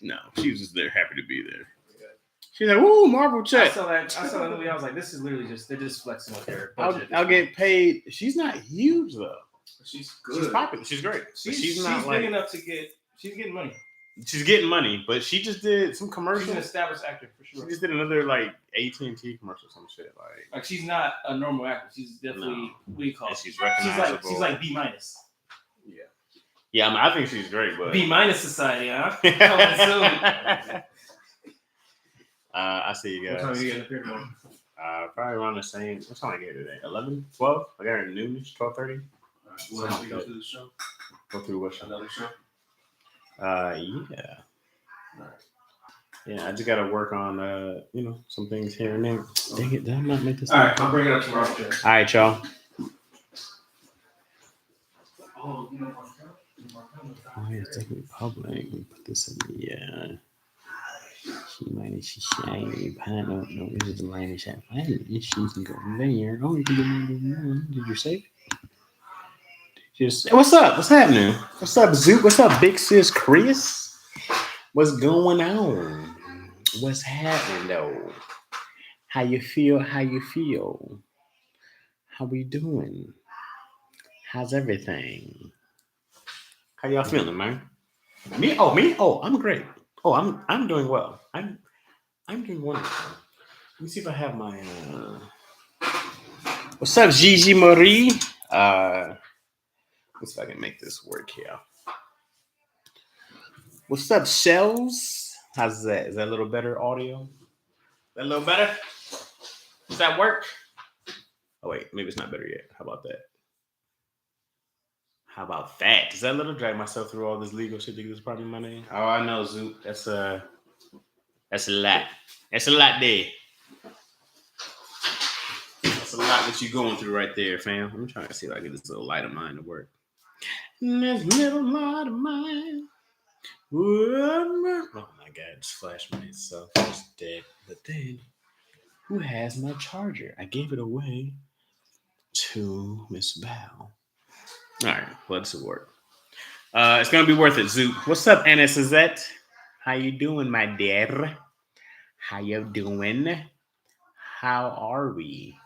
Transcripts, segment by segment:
No, she was just there, happy to be there. She's like, "Woo, Marvel check." I saw that movie. I was like, this is literally they're just flexing with their budget. I'll get paid. She's not huge though. She's good. She's popular. She's great. She's not big enough to get. She's getting money. She's getting money, but she just did some commercials. She's an established actor for sure. She just did another like AT&T commercial, some shit like she's not a normal actor. She's definitely what do you call it? She's recognizable. She's like B-. Yeah, I mean, I think she's great, but B- society, huh? Coming soon. I see you guys. What time are you getting up here? Probably around the same. What time I get today? 11, 12? I got her at noon, 12:30. Well, we go through the show. Go through what show? Another show. Yeah. Right. Yeah, I just gotta work on some things here and there. Dang it, did I not make this? All right, I'll bring it up tomorrow. All right, y'all. Oh yeah, it's definitely public. Let me put this in the she might she shiny pineapple. No, this is the line of shot. She can go there. Oh, you can go. Did you save it? What's up? What's happening? What's up, Zook? What's up, Big Sis Chris? What's going on? What's happening though? How you feel? How we doing? How's everything? How y'all feeling, man? Me? Oh, I'm great. Oh, I'm doing well. I'm doing wonderful. Let me see if I have my What's up, Gigi Marie? Let's see if I can make this work here. What's up, Shells? How's that? Is that a little better audio? That a little better? Does that work? Oh wait, maybe it's not better yet. How about that? Does that let her drag myself through all this legal shit to get this property my name? Oh, I know, Zoot. That's a lot. That's a lot there. That's a lot that you're going through right there, fam. I'm trying to see if I can get this little light of mine to work. This little light of mine. Oh my God, just flashed myself. It's dead. But then, who has my charger? I gave it away to Miss Val. All right, let's work. It's gonna be worth it, Zoo. What's up, Anna Suzette? How you doing, my dear? How you doing? How are we?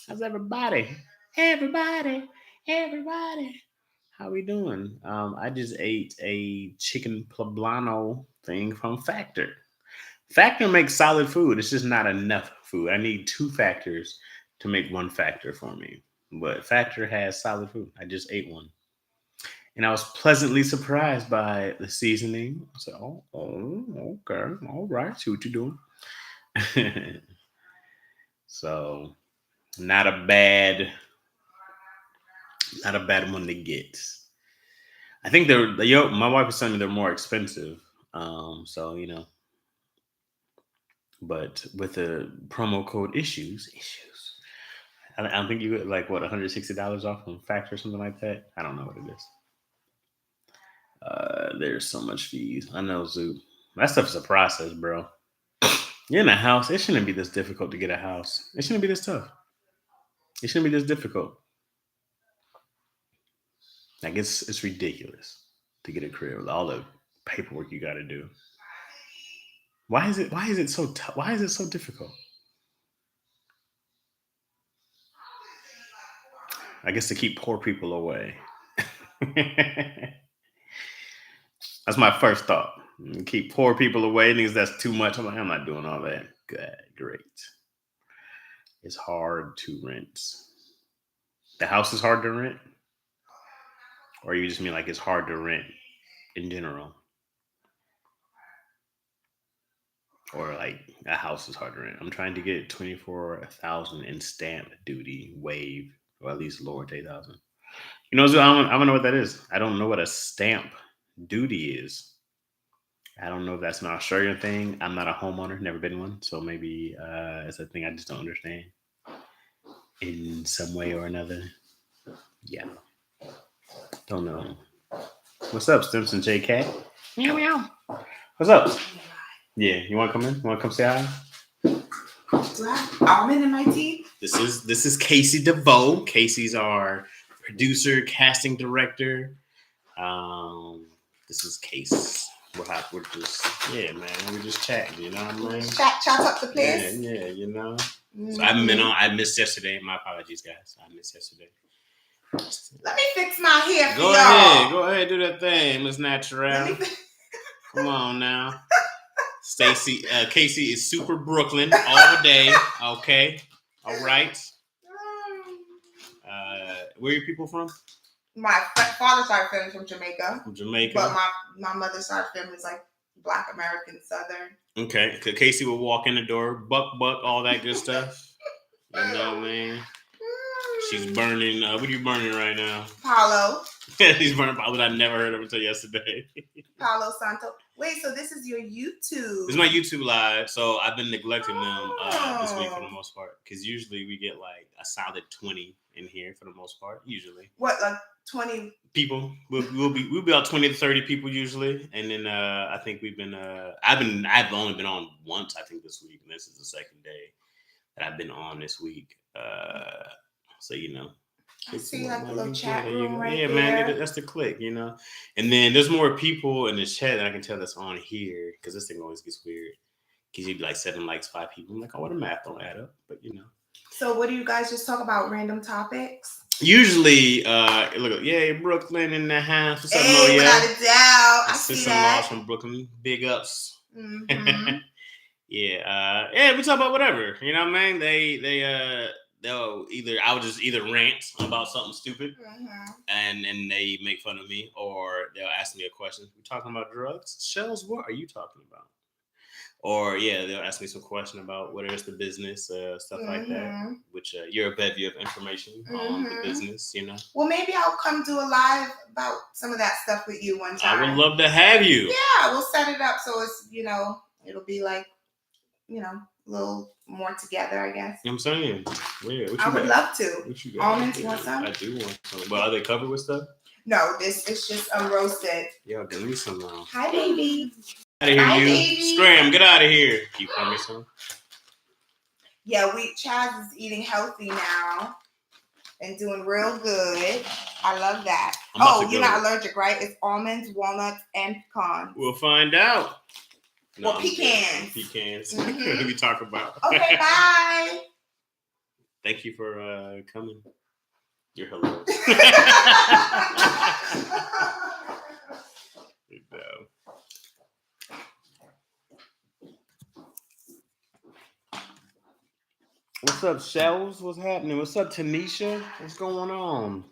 How's everybody? Everybody. How we doing? I just ate a chicken poblano thing from Factor. Factor makes solid food. It's just not enough food. I need 2 Factors to make 1 Factor for me. But Factor has solid food. I just ate one. And I was pleasantly surprised by the seasoning. I said, oh, okay. All right. See what you're doing. So, not a bad one to get. I think my wife was telling me they're more expensive. So, but with the promo code issues. I don't think you get like $160 off from Factor or something like that. I don't know what it is. There's so much fees. I know, Zoo. That stuff is a process, bro. You're in a house. It shouldn't be this difficult to get a house. It shouldn't be this tough. It shouldn't be this difficult. Like it's ridiculous to get a crib with all the paperwork you got to do. Why is it so tough? Why is it so difficult? I guess to keep poor people away. That's my first thought. Keep poor people away. Niggas, that's too much. I'm like, I'm not doing all that. Good, great. It's hard to rent. The house is hard to rent? Or you just mean like it's hard to rent in general? Or like a house is hard to rent. I'm trying to get $24,000 in stamp duty waived. Or at least lower to 8,000. You know, I don't know what that is. I don't know what a stamp duty is. I don't know if that's an Australian thing. I'm not a homeowner, never been one. So maybe it's a thing I just don't understand in some way or another. Yeah. Don't know. What's up, Stimson JK? Meow meow. What's up? Yeah, you want to come in? You want to come say hi? Do I have almond in my tea? This is Casey DeVoe. Casey's our producer, casting director. This is Case. we're just man. We're just chatting. You know what I mean? Chat up the place. Yeah. You know. Mm-hmm. So I haven't been on. I missed yesterday. My apologies, guys. I missed yesterday. Let me fix my hair for y'all. Go ahead, do that thing, Miss Natural. Come on now. Stacy, Casey is super Brooklyn all day. Okay, all right. Where are your people from? My father's side family from Jamaica. From Jamaica. But my mother's side family is like Black American Southern. Okay, Casey would walk in the door, buck, all that good stuff. You know, man. She's burning. What are you burning right now? Palo. She's burning Palo. I never heard of until yesterday. Palo Santo. Wait, so this is your YouTube? This is my YouTube live. So I've been neglecting them this week for the most part, because usually we get like a solid 20 in here for the most part. Usually. What, like 20 people? We'll be about 20 to 30 people usually, and then I think we've been. I've only been on once I think this week, and this is the second day that I've been on this week. So you know. I see like a little chat room right there. Yeah, man, that's the click, you know. And then there's more people in the chat that I can tell that's on here, because this thing always gets weird. Because you'd be like 7 likes, 5 people. I'm like, oh, the math don't add up, but you know. So what do you guys just talk about? Random topics? Usually, look, Brooklyn in the house. What's up, Hey, without a doubt. I see that. Laws from Brooklyn, big ups. Mm-hmm. We talk about whatever. You know what I mean? They'll either rant about something stupid, and they make fun of me, or they'll ask me a question. We're talking about drugs, Shells. What are you talking about? Or they'll ask me some question about what is the business, stuff like that. Which you're a bevy of information on the business, you know. Well, maybe I'll come do a live about some of that stuff with you one time. I would love to have you. Yeah, we'll set it up so it's it'll be like a little more together, I guess. You know what I'm saying? Yeah, I would love to. What you got? Almonds, you want some? I do want some. But are they covered with stuff? No, this is just unroasted. Yeah, give me some now. Hi, baby. Out of here, hi, you. Baby. Scram, get out of here. You pour me some? Yeah, Chaz is eating healthy now and doing real good. I love that. You're not allergic, right? It's almonds, walnuts, and pecans. We'll find out. No, well, pecans. Pecans. Mm-hmm. We talk about. Okay, bye. Thank you for coming. You're hilarious. What's up, Shells? What's happening? What's up, Tanisha? What's going on?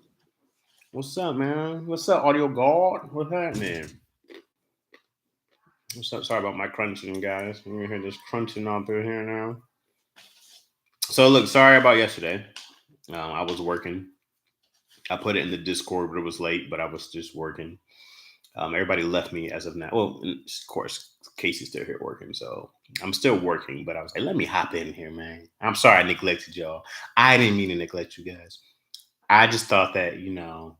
What's up, man? What's up, Audio God? What's happening? Sorry about my crunching, guys. You're hear this crunching on through here now. So, look, sorry about yesterday. I was working. I put it in the Discord, but it was late, but I was just working. Everybody left me as of now. Well, of course, Casey's still here working, so I'm still working, but I was like, let me hop in here, man. I'm sorry I neglected y'all. I didn't mean to neglect you guys. I just thought that, I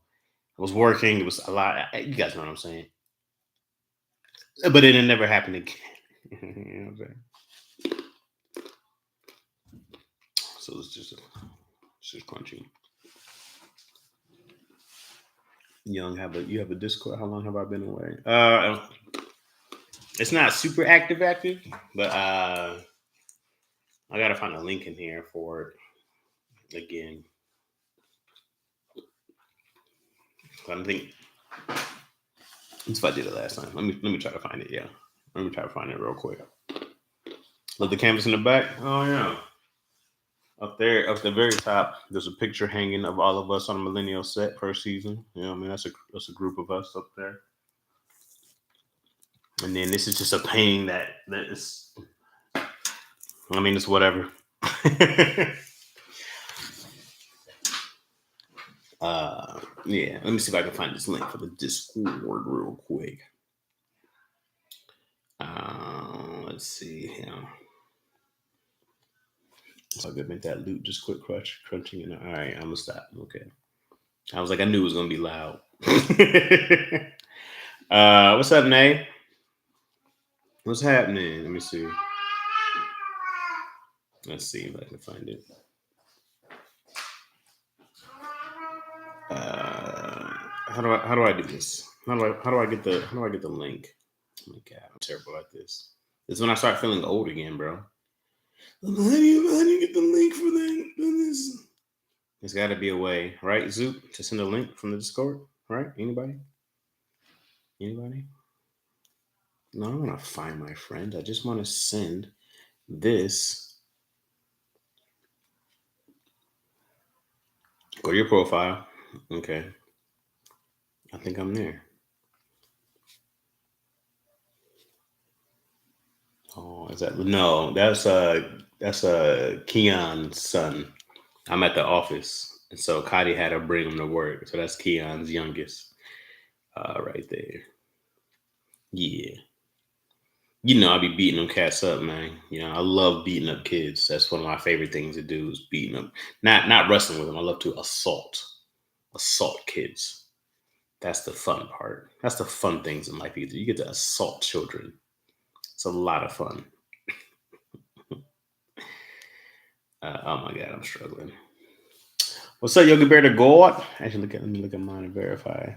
was working. It was a lot. You guys know what I'm saying. But it never happened again. You know what I'm saying? So it's just crunchy. Young, you have a Discord. How long have I been away? It's not super active, but I gotta find a link in here for it again. I think. That's if I did it last time. Let me try to find it. Yeah, let me try to find it real quick. Look, the canvas in the back. Oh yeah, up there, up the very top. There's a picture hanging of all of us on a millennial set per season. You know, I mean that's a group of us up there. And then this is just a painting that is. I mean, it's whatever. Yeah, let me see if I can find this link for the Discord real quick. Let's see. So I could make that loop just quit crunching. All right, I'm gonna stop. Okay. I was like, I knew it was gonna be loud. What's up, Nay? What's happening? Let me see. Let's see if I can find it. How do I do this? How do I get the link? Oh my God, I'm terrible at this. This is when I start feeling old again, bro. How do you get the link for that? There's got to be a way, right, Zoop, to send a link from the Discord, right? Anybody? No, I want to find my friend. I just want to send this. Go to your profile. Okay. I think I'm there. Oh, is that no? That's Keon's son. I'm at the office, and so Kadi had to bring him to work. So that's Keon's youngest, right there. Yeah. You know, I be beating them cats up, man. You know, I love beating up kids. That's one of my favorite things to do is beating them. Not wrestling with them. I love to assault kids. That's the fun part. That's the fun things in life. You get to assault children. It's a lot of fun. Oh my God, I'm struggling. What's up, Yogi Bear the God? Actually, let me look at mine and verify.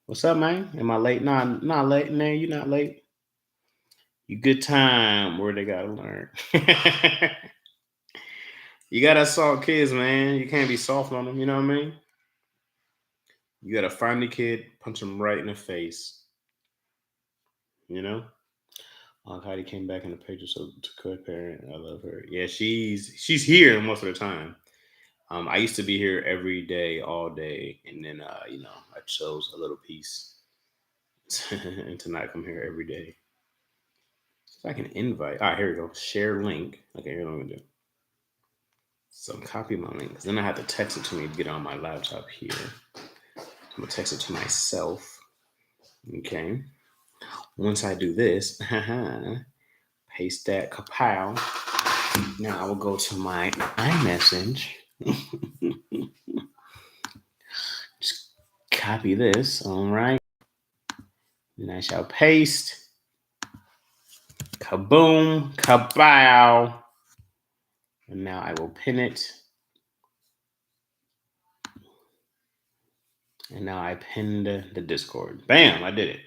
What's up, man? Am I late? Nah, not late. Man, you're not late. You good time where they gotta learn. You gotta assault kids, man. You can't be soft on them. You know what I mean? You gotta find the kid, punch him right in the face. You know? Heidi came back in the picture, so to co-parent, I love her. Yeah, she's here most of the time. I used to be here every day, all day, and then you know, I chose a little piece and to not come here every day. So I can invite. All right, here we go. Share link. Okay, here's what I'm gonna do. So copy my link because then I have to text it to me to get on my laptop here. I'm gonna text it to myself. Okay. Once I do this, paste that kapow. Now I will go to my iMessage. Just copy this. All right. And I shall paste. Kaboom. Kapow. And now I will pin it. And now I pinned the Discord. Bam, I did it.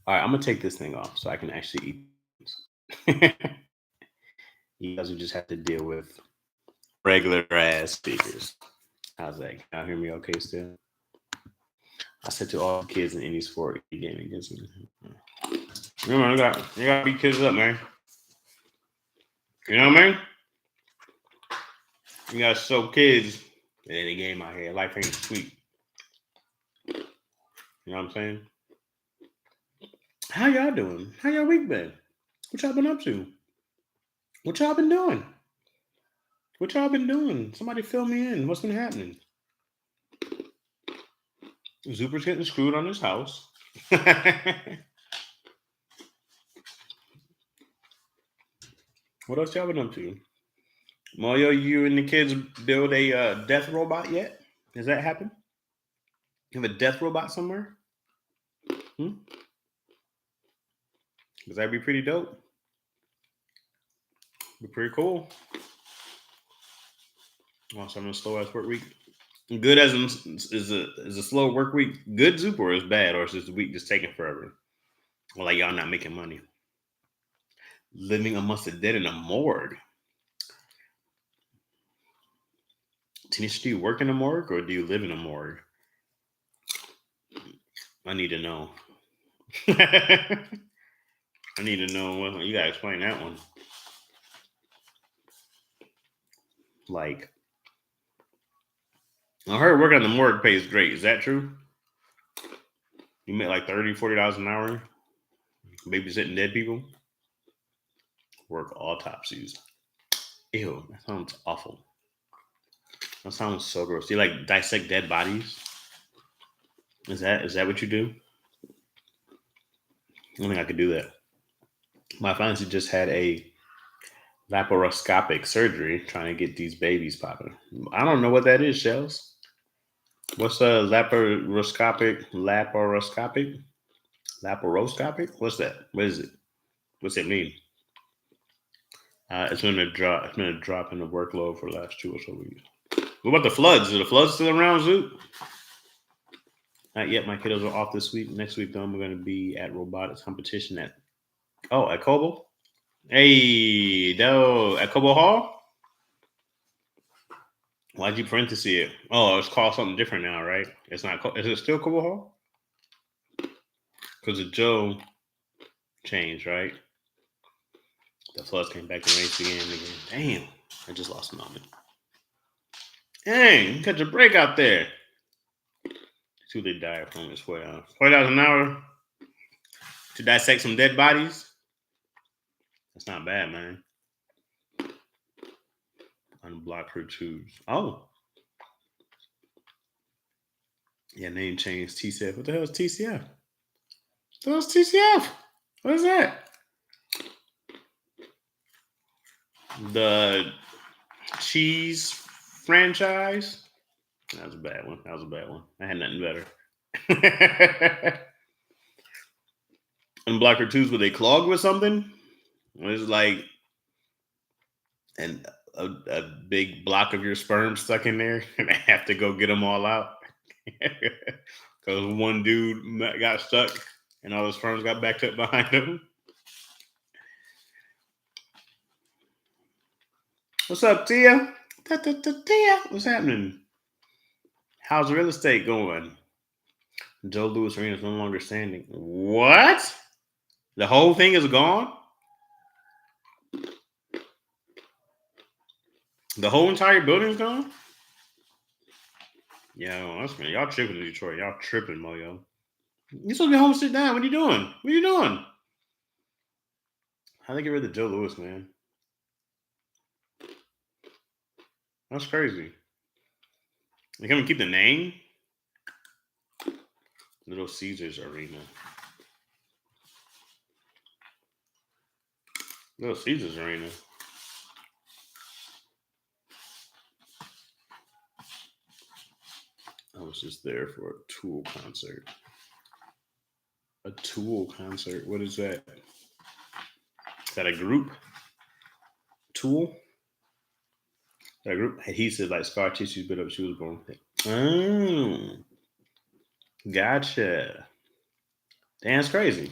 All right, I'm going to take this thing off so I can actually eat. You guys will just have to deal with regular ass speakers. How's that? Can y'all hear me okay still? I said to all kids in any sport game against me. Remember, you got to beat kids up, man. You know what I mean? You got to show kids in any game out here. Life ain't sweet. You know what I'm saying? How y'all doing? How y'all week been? What y'all been up to? What y'all been doing? What y'all been doing? Somebody fill me in. What's been happening? Zuper's getting screwed on his house. What else y'all been up to? Mario, you and the kids build a death robot yet? Has that happened? You have a death robot somewhere? Because that'd be pretty dope. Be pretty cool. Also, I'm in a slow ass work week. Good as is a slow work week. Good Zuper or is bad, or is this week just taking forever? Or like y'all not making money. Living amongst the dead in a morgue. Tanisha, do you work in a morgue or do you live in a morgue? I need to know. I need to know. Well, you gotta explain that one. Like, I heard working on the morgue pays great. Is that true? You make like $30, $40 an hour babysitting dead people? Work autopsies. Ew, that sounds awful. That sounds so gross. You like dissect dead bodies? Is that what you do? I don't think I could do that. My fiancé just had a laparoscopic surgery trying to get these babies popping. I don't know what that is, Shells. What's a laparoscopic? What's that? What is it? What's it mean? It's been a drop. It's been a drop in the workload for the last 2 or so weeks. What about the floods? Are the floods still around, Zoot? Not yet. My kiddos are off this week. Next week, though, I'm going to be at robotics competition at Cobo. Hey, no, at Cobo Hall. Why'd you parenthesis it? Oh, it's called something different now, right? It's not. Is it still Cobo Hall? Because the Joe changed, right? The floods came back. The rains began again. Damn, I just lost a moment. Dang, catch a break out there. Two they died from this way. $40 an hour to dissect some dead bodies. That's not bad, man. Unblock her tubes. Oh. Yeah, name change TCF. What the hell is TCF? What the hell is TCF? What is that? The cheese franchise? That was a bad one. I had nothing better. Unblock her tubes, were they clogged with something? It was like a big block of your sperm stuck in there, and I have to go get them all out because one dude got stuck, and all the sperms got backed up behind him. What's up, Tia? Tia, what's happening? How's real estate going? Joe Louis Arena is no longer standing. What? The whole thing is gone? The whole entire building is gone? Yeah, that's man. Y'all tripping in Detroit. Y'all tripping, Moyo. You supposed to be home, sit down. What are you doing? What are you doing? How they get rid of Joe Louis, man? That's crazy. They come and keep the name? Little Caesars Arena. Little Caesars Arena. I was just there for a Tool concert. A Tool concert? What is that? Is that a group? Tool? That group? He said like scar tissue built up. She was born with it. Oh. Gotcha. Damn, it's crazy.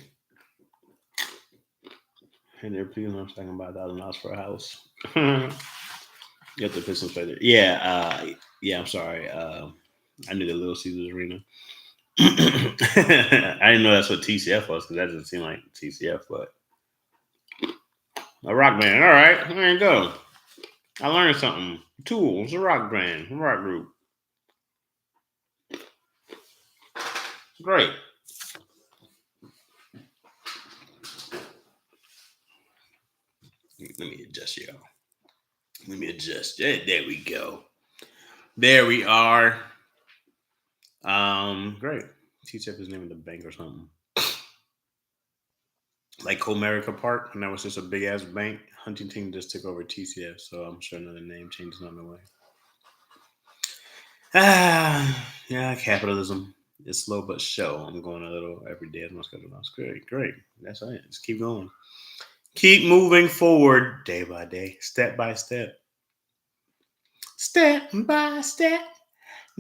And they're pleased I'm talking about $1,000 for a house. You have to put some feather. Yeah, I'm sorry. I knew the Little Caesars Arena. I didn't know that's what TCF was because that doesn't seem like TCF, but a rock band. All right, there you go. I learned something. Tools, a rock band, a rock group. Great. Let me adjust y'all. Let me adjust. There we go. There we are. Great. TCF is naming the bank or something. Like Comerica Park, and that was just a big ass bank. Huntington just took over TCF, so I'm sure another name change is on the way. Yeah, capitalism. It's slow but sure. I'm going a little every day as my schedule. That's great. That's it. Just keep going. Keep moving forward day by day, step by step. Step by step,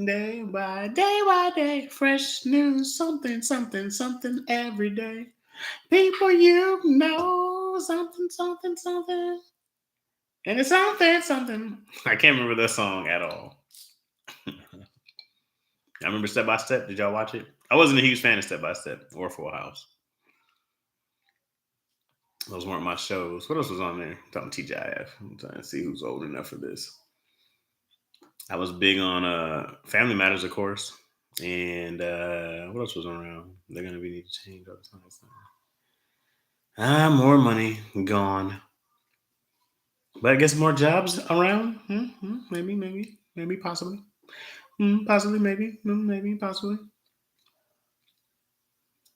day by day. Fresh news, something every day. People you know, something. And it's something. I can't remember that song at all. I remember Step by Step. Did y'all watch it? I wasn't a huge fan of Step by Step or Full House. Those weren't my shows. What else was on there? Talking TGIF. I'm trying to see who's old enough for this. I was big on Family Matters, of course. And what else was around? They're going to need to change all the time. More money gone. But I guess more jobs around. Maybe, possibly. Possibly.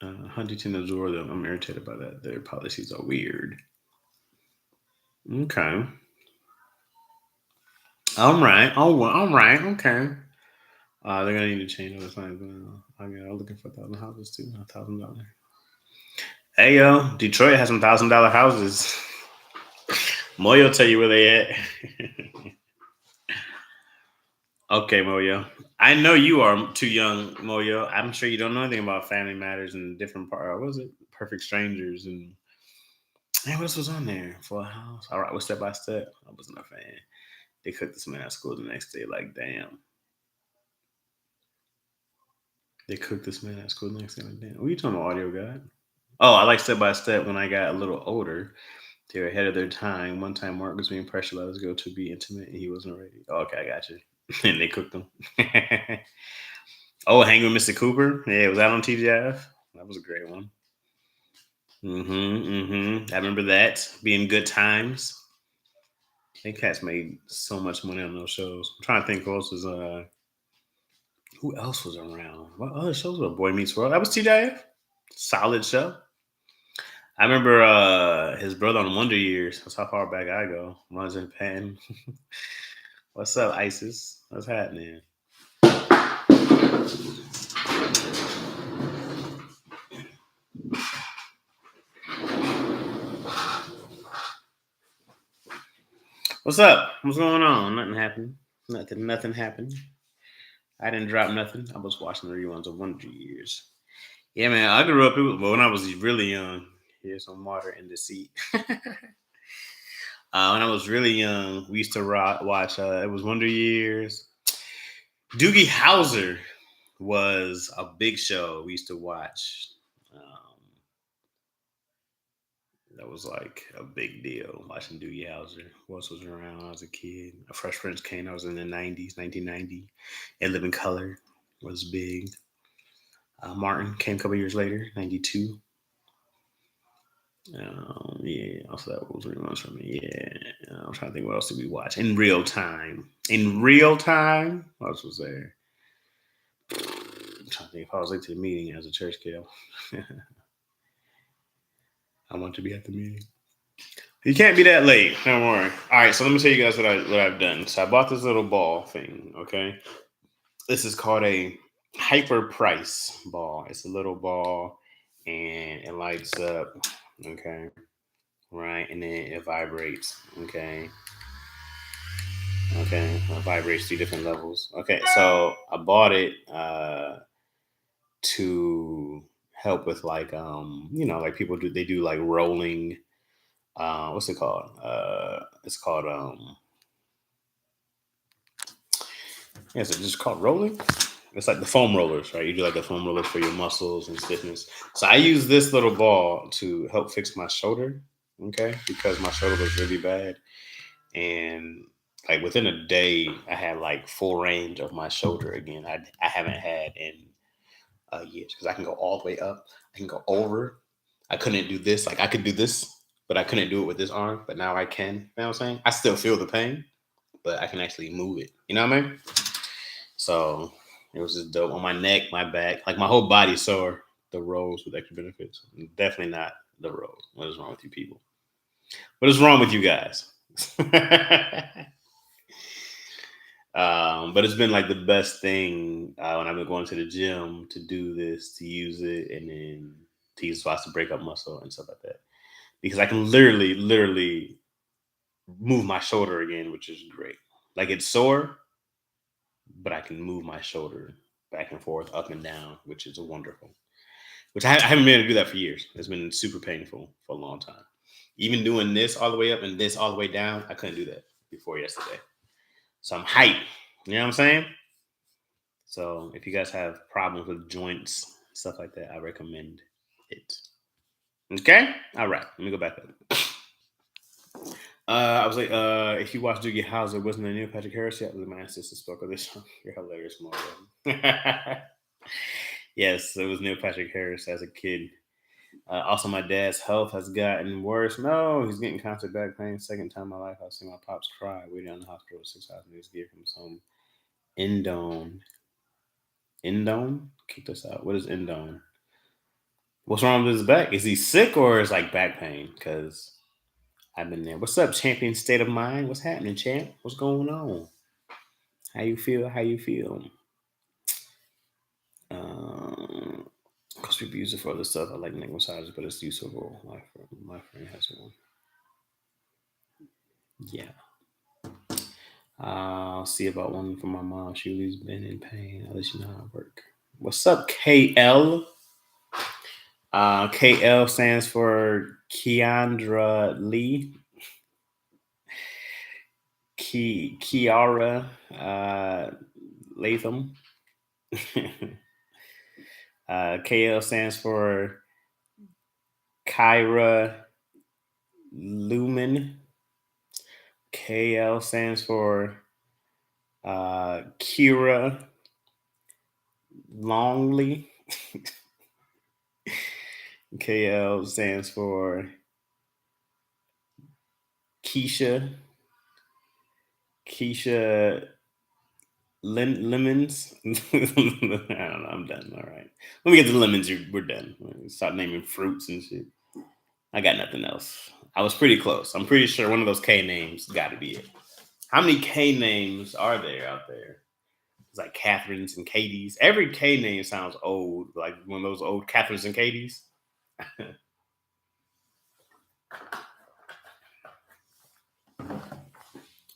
Huntington Azure, though, I'm irritated by that. Their policies are weird. Okay. All right. Okay. They're gonna need to change all the time. I'm looking for 1,000 houses too. $1,000. Hey yo, Detroit has some $1,000 houses. Moyo tell you where they at. Okay, Moyo. I know you are too young, Moyo. I'm sure you don't know anything about Family Matters and different part. What was it? Perfect Strangers and what else was on there? Full House. All right, with Step by Step. I wasn't a fan. They cooked this man at school the next day. Like, damn. They cooked this man at school the next day. Like, damn. What are you talking about, Audio God? Oh, I like Step by Step when I got a little older. They were ahead of their time. One time, Mark was being pressurized to go to be intimate, and he wasn't ready. Oh, okay, I got you. And they cooked him. Oh, Hanging with Mr. Cooper. Yeah, was that on TGIF? That was a great one. I remember that being good times. They cats made so much money on those shows. I'm trying to think who else was around. What other shows were Boy Meets World? That was TGIF. Solid show. I remember his brother on Wonder Years. That's how far back I go. Runs in Penn. What's up, Isis? What's happening? What's up? What's going on? Nothing happened. Nothing happened. I didn't drop nothing. I was watching the reruns of Wonder Years. Yeah, man. I grew up when I was really young. Here's some water in the seat. When I was really young, we used to watch. It was Wonder Years. Doogie Howser was a big show we used to watch. That was like a big deal, watching Doogie Howser. Who else was around when I was a kid? A Fresh Prince came. I was in the 90s, 1990. And Living Color was big. Martin came a couple years later, 92. Yeah, also that was reruns for me. Yeah, I'm trying to think what else did we watch in real time. What else was there? I'm trying to think if I was late to the meeting as a church kid. I want to be at the meeting. You can't be that late. Don't worry. All right, so let me tell you guys what I've done. So I bought this little ball thing. Okay, this is called a Hyper Price ball. It's a little ball, and it lights up. Okay, right, and then it vibrates. Okay, it vibrates 3 different levels. Okay, so I bought it to help with like like people do. They do like rolling. What's it called? It's called is it just called rolling? It's like the foam rollers, right? You do like the foam rollers for your muscles and stiffness. So I use this little ball to help fix my shoulder, okay? Because my shoulder was really bad. And like within a day, I had like full range of my shoulder again. I haven't had in years because I can go all the way up. I can go over. I couldn't do this. Like I could do this, but I couldn't do it with this arm. But now I can. You know what I'm saying? I still feel the pain, but I can actually move it. You know what I mean? So it was just dope on my neck, my back, like my whole body sore. The rolls with extra benefits. Definitely not the roll. What is wrong with you people? What is wrong with you guys? But it's been like the best thing when I've been going to the gym to do this, to use it, and then to use spots to break up muscle and stuff like that. Because I can literally move my shoulder again, which is great. Like it's sore, but I can move my shoulder back and forth, up and down, which is wonderful. Which I haven't been able to do that for years. It's been super painful for a long time. Even doing this all the way up and this all the way down, I couldn't do that before yesterday. So I'm hyped. You know what I'm saying? So if you guys have problems with joints, stuff like that, I recommend it. Okay? All right. Let me go back up. I was like, if you watch Doogie Howser, wasn't there Neil Patrick Harris yet? My sister spoke of this. You're hilarious, Mario. Yes, it was Neil Patrick Harris as a kid. Also, my dad's health has gotten worse. No, he's getting constant back pain. Second time in my life I've seen my pops cry. Waiting in the hospital for 6 hours. News give him some Indone. Indone? Kick this out. What is Indone? What's wrong with his back? Is he sick or is like back pain? Because I've been there. What's up, champion state of mind? What's happening, champ? What's going on? How you feel? Because people use it for other stuff. I like neck massages, but it's useful. My friend has one. Yeah. I'll see about one for my mom. She's been in pain. I'll let you know how it work. What's up, KL? KL stands for Keandra Lee. Kiara Latham. KL stands for Kyra Lumen. KL stands for Kira Longley. KL stands for Keisha Lemons. I don't know. I'm done. All right. Let me get the lemons. We're done. Start naming fruits and shit. I got nothing else. I was pretty close. I'm pretty sure one of those K names got to be it. How many K names are there out there? It's like Catherines and Katies. Every K name sounds old, like one of those old Catherines and Katies.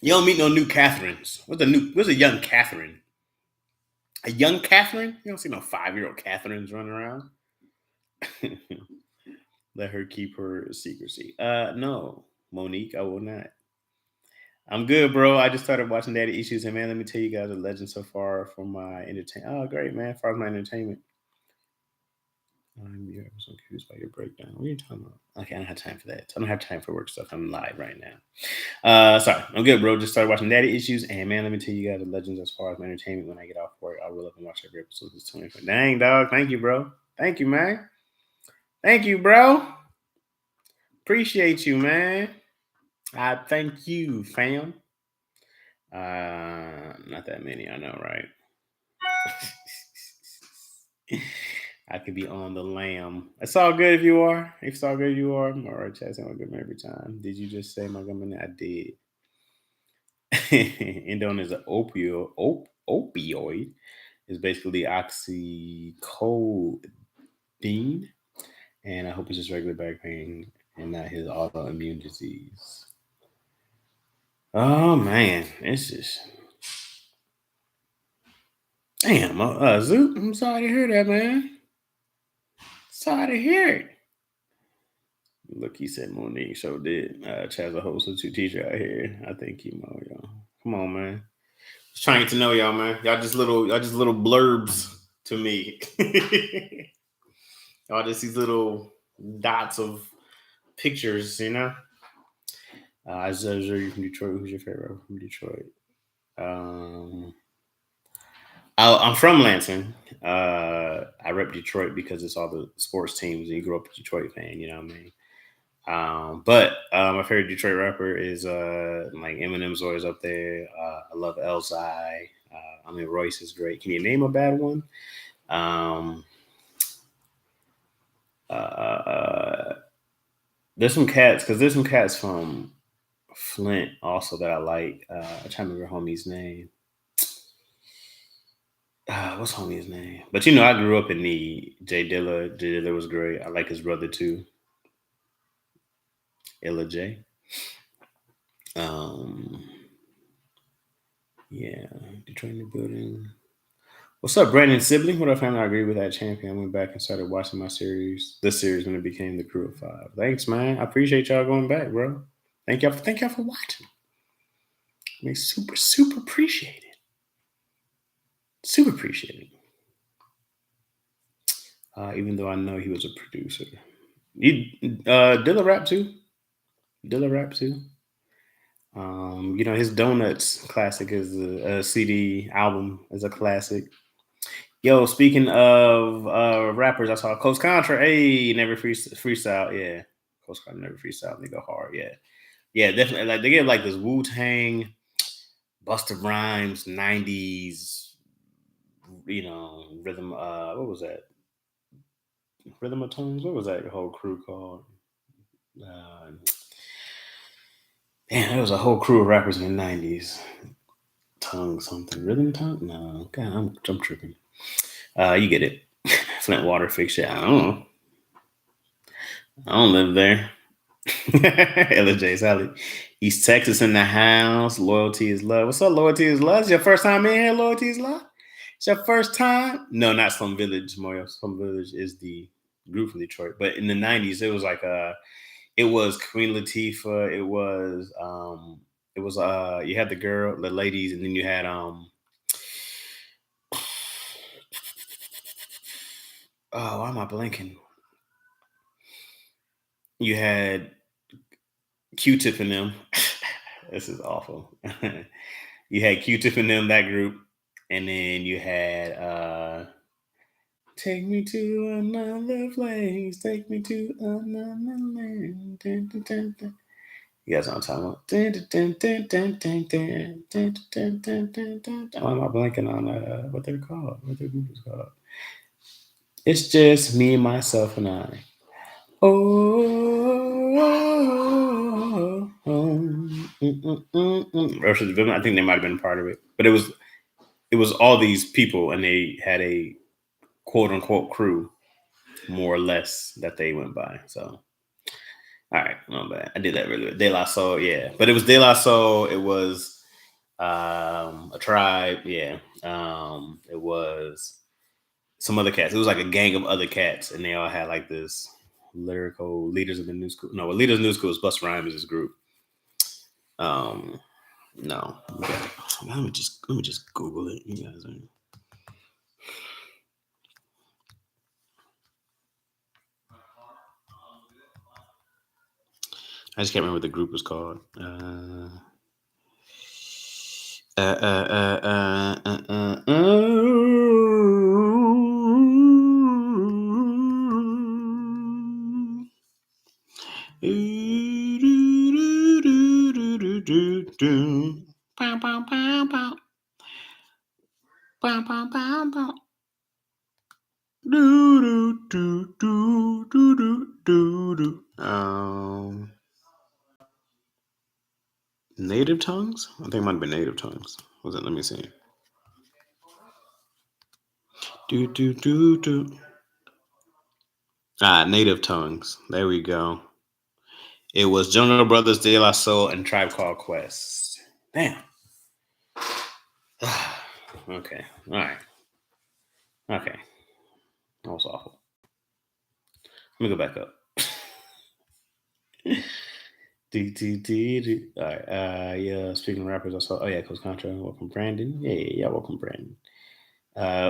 You don't meet no new Catherines. What's a young Catherine? A young Catherine? You don't see no 5-year-old Catherines running around. Let her keep her secrecy. No, Monique, I will not. I'm good, bro. I just started watching Daddy Issues, and man, let me tell you guys, a legend so far for my entertainment. Oh, great, man! As far as my entertainment. I'm so confused by your breakdown. What are you talking about? Okay, I don't have time for that. I don't have time for work stuff. I'm live right now. Sorry, I'm good, bro. Just started watching Daddy Issues, and man, let me tell you guys, the legends as far as my entertainment. When I get off work, I'll roll up and watch every episode. This 24. Dang, dog. Thank you, bro. Thank you, man. Thank you, bro. Appreciate you, man. I thank you, fam. Not that many, I know, right? I could be on the lamb. It's all good if you are. It's all good if you are. I'm all right, Chad. I'm good every time. Did you just say my government? I did. Endone is an opioid. It's basically oxycodone. And I hope it's just regular back pain and not his autoimmune disease. Oh, man. It's just... Damn, Zoot, I'm sorry to hear that, man. Sorry to hear it. Look, he said Monique, so did. Chaz a host of 2 teacher out here. I think you know, y'all. Come on, man. Just trying to know y'all, man. Y'all just little blurbs to me. Y'all just these little dots of pictures, you know. I was you from Detroit. Who's your favorite from Detroit? I'm from Lansing. I rep Detroit because it's all the sports teams. And you grew up a Detroit fan, you know what I mean? But my favorite Detroit rapper is like Eminem's always up there. I love Elzhi. I mean, Royce is great. Can you name a bad one? There's some cats from Flint also that I like. I'm trying to remember homie's name. What's homie's name? But you know, I grew up in the Jay Dilla. Jay Dilla was great. I like his brother too. Illa J. Yeah, Detroit in the building. What's up, Brandon Sibley? What up, family? I agree with that champion. I went back and started watching this series when it became the Crew of 5. Thanks, man. I appreciate y'all going back, bro. Thank y'all for watching. I mean, super appreciate it. Super appreciate it. Even though I know he was a producer. Dilla rap too. You know, his Donuts classic is a CD album is a classic. Yo, speaking of rappers, I saw Coach Contra. Hey, never freestyle. Yeah, Coach Contra never freestyle. They go hard. Yeah, definitely. Like they get like this Wu-Tang, Busta Rhymes, 90s, you know, rhythm. What was that? Rhythm of Tongues. What was that whole crew called? Damn, there was a whole crew of rappers in the 90s. Tongue something. Rhythm tongue? No. God, I'm tripping. You get it. Flint Water Fix it. I don't know. I don't live there. Ella J. Sally. East Texas in the house. Loyalty is love. What's up, Loyalty is love? It's your first time in here, Loyalty is love? It's your first time? No, not Slum Village, Moyo. Slum Village is the group from Detroit. But in the 90s, it was like it was Queen Latifah. It was you had the ladies, and then you had oh, why am I blanking? You had Q-Tip and them. This is awful. You had Q-Tip and them, that group, and then you had Take Me to Another Place, Take Me to Another Land. Dun, dun, dun, dun. You guys know what I'm talking about. Why am I blanking on what they're called? What their group is called? It's just me, myself, and I. Arrested Development. I think they might have been part of it, but it was all these people, and they had a quote unquote crew, more or less, that they went by. So, all right, not bad. I did that really good. De La Soul, yeah, but it was De La Soul. It was a tribe, yeah. It was some other cats. It was like a gang of other cats, and they all had like this lyrical leaders of the new school. No, leaders of the new school is Busta Rhymes' this group. No. Okay. Let me just Google it. You guys are... I just can't remember what the group was called. Native Tongues? I think it might have been Native Tongues. Was it? Let me see. Native Tongues. There we go. It was General Brothers, De La Soul, and Tribe Called Quest. Damn. Okay. All right. Okay. That was awful. Let me go back up. All right. Yeah. Speaking of rappers, I saw. Oh yeah, Coach Contra. Welcome, Brandon. Yeah. Welcome, Brandon.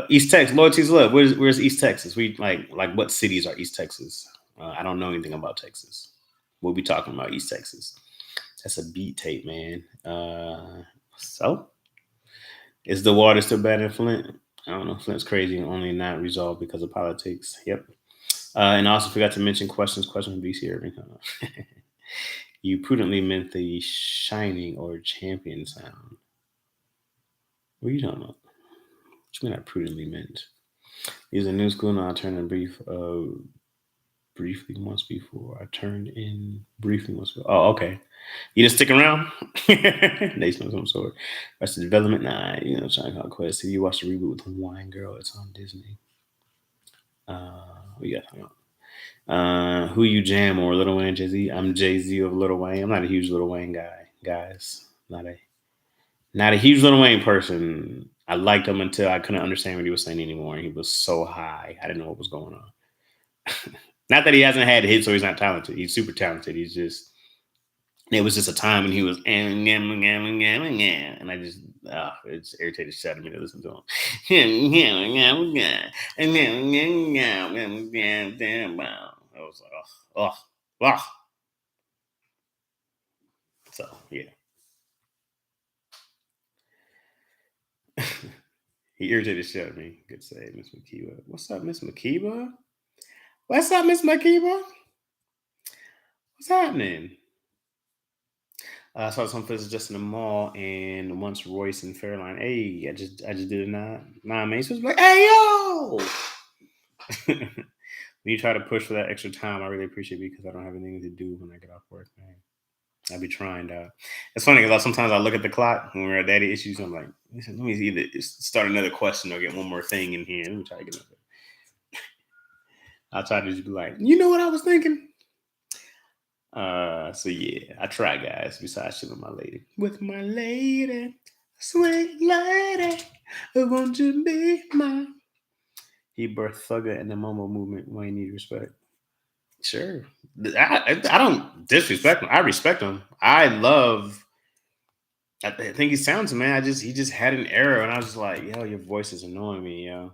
East Texas. Loyalty's love. Where's East Texas? We like what cities are East Texas? I don't know anything about Texas. We'll be talking about East Texas. That's a beat tape, man. So is the water still bad in Flint? I don't know. Flint's crazy and only not resolved because of politics. Yep. And I also forgot to mention question from BC Irving. You prudently meant the shining or champion sound. What are you talking about? What you mean I prudently meant? Use a new school, now I turned in briefly once before. I turned in briefly once before. Oh, okay. You just stick around? Nation of some sort. Arrested Development, nah, Trying to Quest. If you watch the reboot with Hawaiian Girl, it's on Disney. What you got talking about? Who you jam or Lil Wayne, Jay-Z? I'm Jay-Z of Lil Wayne. I'm not a huge Lil Wayne guy, guys. Not a huge Lil Wayne person. I liked him until I couldn't understand what he was saying anymore. He was so high. I didn't know what was going on. Not that he hasn't had hits or he's not talented. He's super talented. It was just a time when he was, and I just, it's irritated shit out of me to listen to him. I was like, oh. So, yeah. He irritated shit out of me. Good say, Miss Makiba. What's up, Miss Makiba? What's up, Miss Makiba? What's happening? I saw some places just in the mall, and once Royce and Fairline. Hey, I just did a nine main. So it's like, hey yo. When you try to push for that extra time, I really appreciate it because I don't have anything to do when I get off work, man. I'll be trying to. It's funny because sometimes I look at the clock when we're at daddy issues. I'm like, let me either start another question or get one more thing in here. Let me try to get another. I'll try to just be like, you know what I was thinking? So yeah, I try, guys. Besides shit with my lady, sweet lady, won't you be my? He birthed Thugger and the Momo movement. Why you need respect? Sure, I don't disrespect him. I respect him. I love. I think he sounds, man. He just had an error, and I was just like, yo, your voice is annoying me, yo.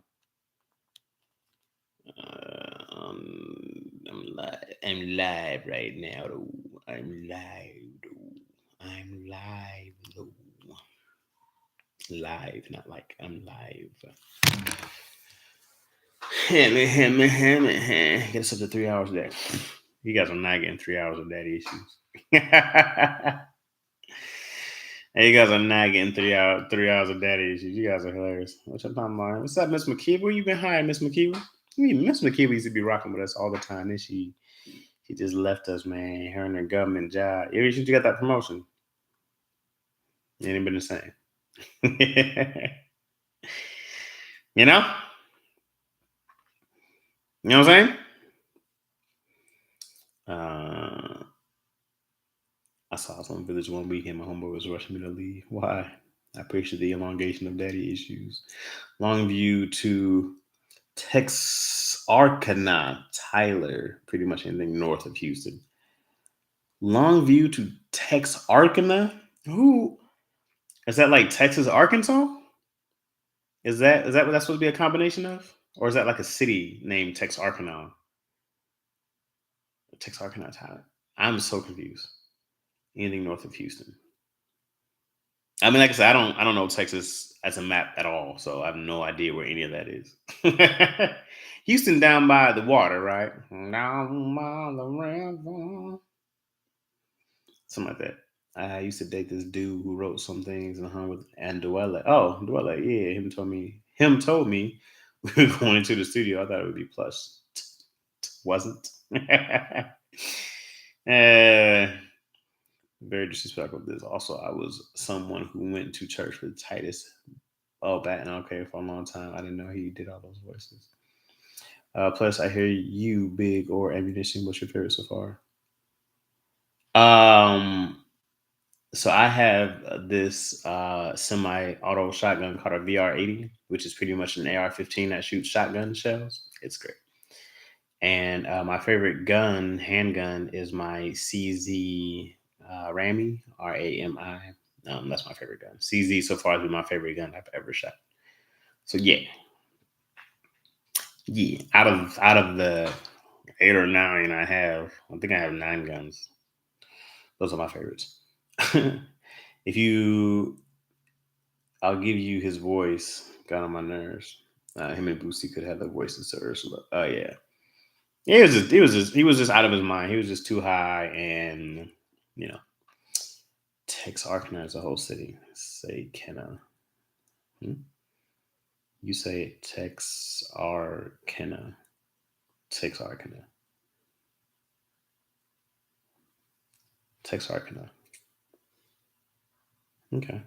I'm live right now, though. I'm live, though. I'm live, though. Live, not like I'm live. Get us up to 3 hours a day. You guys are not getting 3 hours of daddy issues. Hey, you guys are not getting 3 hours of daddy issues. You guys are hilarious. What's up, about? What's up, Miss McKeever? Where you been hiring, Miss McKeever? Miss McKeever used to be rocking with us all the time. Then she just left us, man. Her and her government job. Ever since you got that promotion, it ain't been the same. You know? You know what I'm saying? I saw some village one week and my homeboy was rushing me to leave. Why? I picture the elongation of daddy issues. Longview to Texarkana, Tyler, pretty much anything north of Houston. Longview to Texarkana? Who is that? Like Texas, Arkansas? Is that what that's supposed to be a combination of? Or is that like a city named Texarkana? Texarkana, Tyler. I'm so confused. Anything north of Houston. I mean, like I said, I don't know Texas as a map at all, so I have no idea where any of that is. Houston down by the water, right? Down by the river. Something like that. I used to date this dude who wrote some things and hung with Anduella. Oh, Anduella, yeah. Him told me we were going into the studio. I thought it would be plush. Wasn't. Very disrespectful of this. Also, I was someone who went to church with Titus. Oh, Batten, okay, for a long time. I didn't know he did all those voices. Plus, I hear you, Big or Ammunition. What's your favorite so far? So I have this semi-auto shotgun called a VR80, which is pretty much an AR-15 that shoots shotgun shells. It's great. And my favorite handgun, is my CZ Rami, Rami. That's my favorite gun. CZ so far has been my favorite gun I've ever shot. So yeah. Out of the 8 or 9 I have, I think I have 9 guns. Those are my favorites. I'll give you his voice. Got on my nerves. Him and Boosie could have the voices to Ursula. Oh yeah. He was just out of his mind. He was just too high, and Texarkana is a whole city. Say Kenna. You say it, Texarkana. Texarkana. Texarkana. Okay.